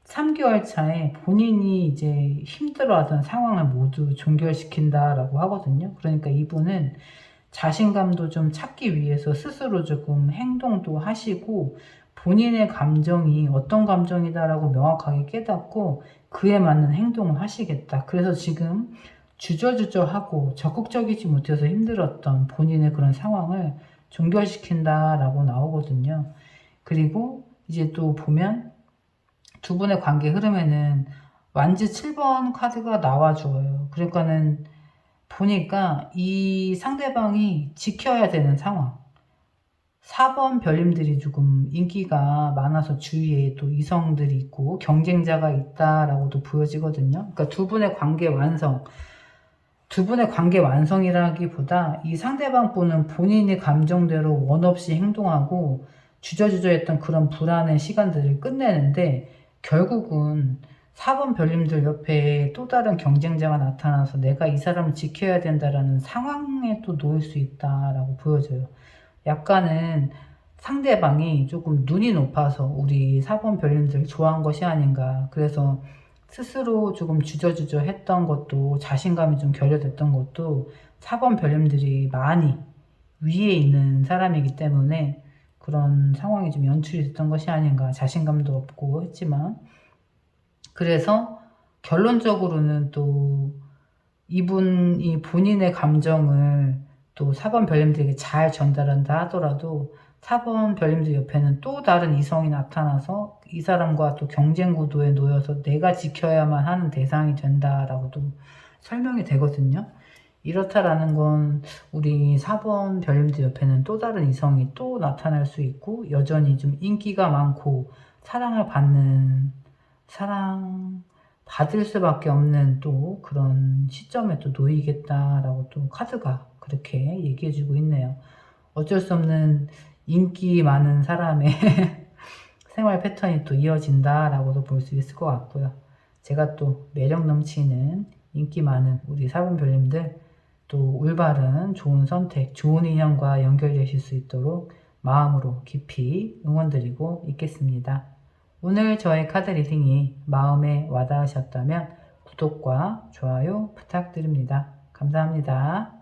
3개월 차에 본인이 이제 힘들어하던 상황을 모두 종결시킨다라고 하거든요. 그러니까 이분은 자신감도 좀 찾기 위해서 스스로 조금 행동도 하시고, 본인의 감정이 어떤 감정이다라고 명확하게 깨닫고 그에 맞는 행동을 하시겠다. 그래서 지금 주저주저하고 적극적이지 못해서 힘들었던 본인의 그런 상황을 종결시킨다라고 나오거든요. 그리고 이제 또 보면 두 분의 관계 흐름에는 완즈 7번 카드가 나와줘요. 그러니까는 보니까 이 상대방이 지켜야 되는 상황, 4번 별님들이 조금 인기가 많아서 주위에 또 이성들이 있고 경쟁자가 있다라고도 보여지거든요. 그러니까 두 분의 관계 완성이라기보다 이 상대방 분은 본인의 감정대로 원 없이 행동하고 주저주저했던 그런 불안한 시간들을 끝내는데, 결국은 4번 별님들 옆에 또 다른 경쟁자가 나타나서 내가 이 사람을 지켜야 된다라는 상황에 또 놓일 수 있다라고 보여져요. 약간은 상대방이 조금 눈이 높아서 우리 4번 별님들 좋아한 것이 아닌가. 그래서 스스로 조금 주저주저 했던 것도, 자신감이 좀 결여됐던 것도 4번 별님들이 많이 위에 있는 사람이기 때문에 그런 상황이 좀 연출이 됐던 것이 아닌가. 자신감도 없고 했지만, 그래서 결론적으로는 또 이분이 본인의 감정을 또 4번 별님들에게 잘 전달한다 하더라도 4번 별님들 옆에는 또 다른 이성이 나타나서 이 사람과 또 경쟁 구도에 놓여서 내가 지켜야만 하는 대상이 된다라고도 설명이 되거든요. 이렇다라는 건 우리 4번 별님들 옆에는 또 다른 이성이 또 나타날 수 있고, 여전히 좀 인기가 많고 사랑 받을 수밖에 없는 또 그런 시점에 또 놓이겠다라고 또 카드가 그렇게 얘기해주고 있네요. 어쩔 수 없는 인기 많은 사람의 생활 패턴이 또 이어진다라고도 볼 수 있을 것 같고요. 제가 또 매력 넘치는 인기 많은 우리 4번 별님들, 또 올바른 좋은 선택, 좋은 인연과 연결되실 수 있도록 마음으로 깊이 응원드리고 있겠습니다. 오늘 저의 카드 리딩이 마음에 와닿으셨다면 구독과 좋아요 부탁드립니다. 감사합니다.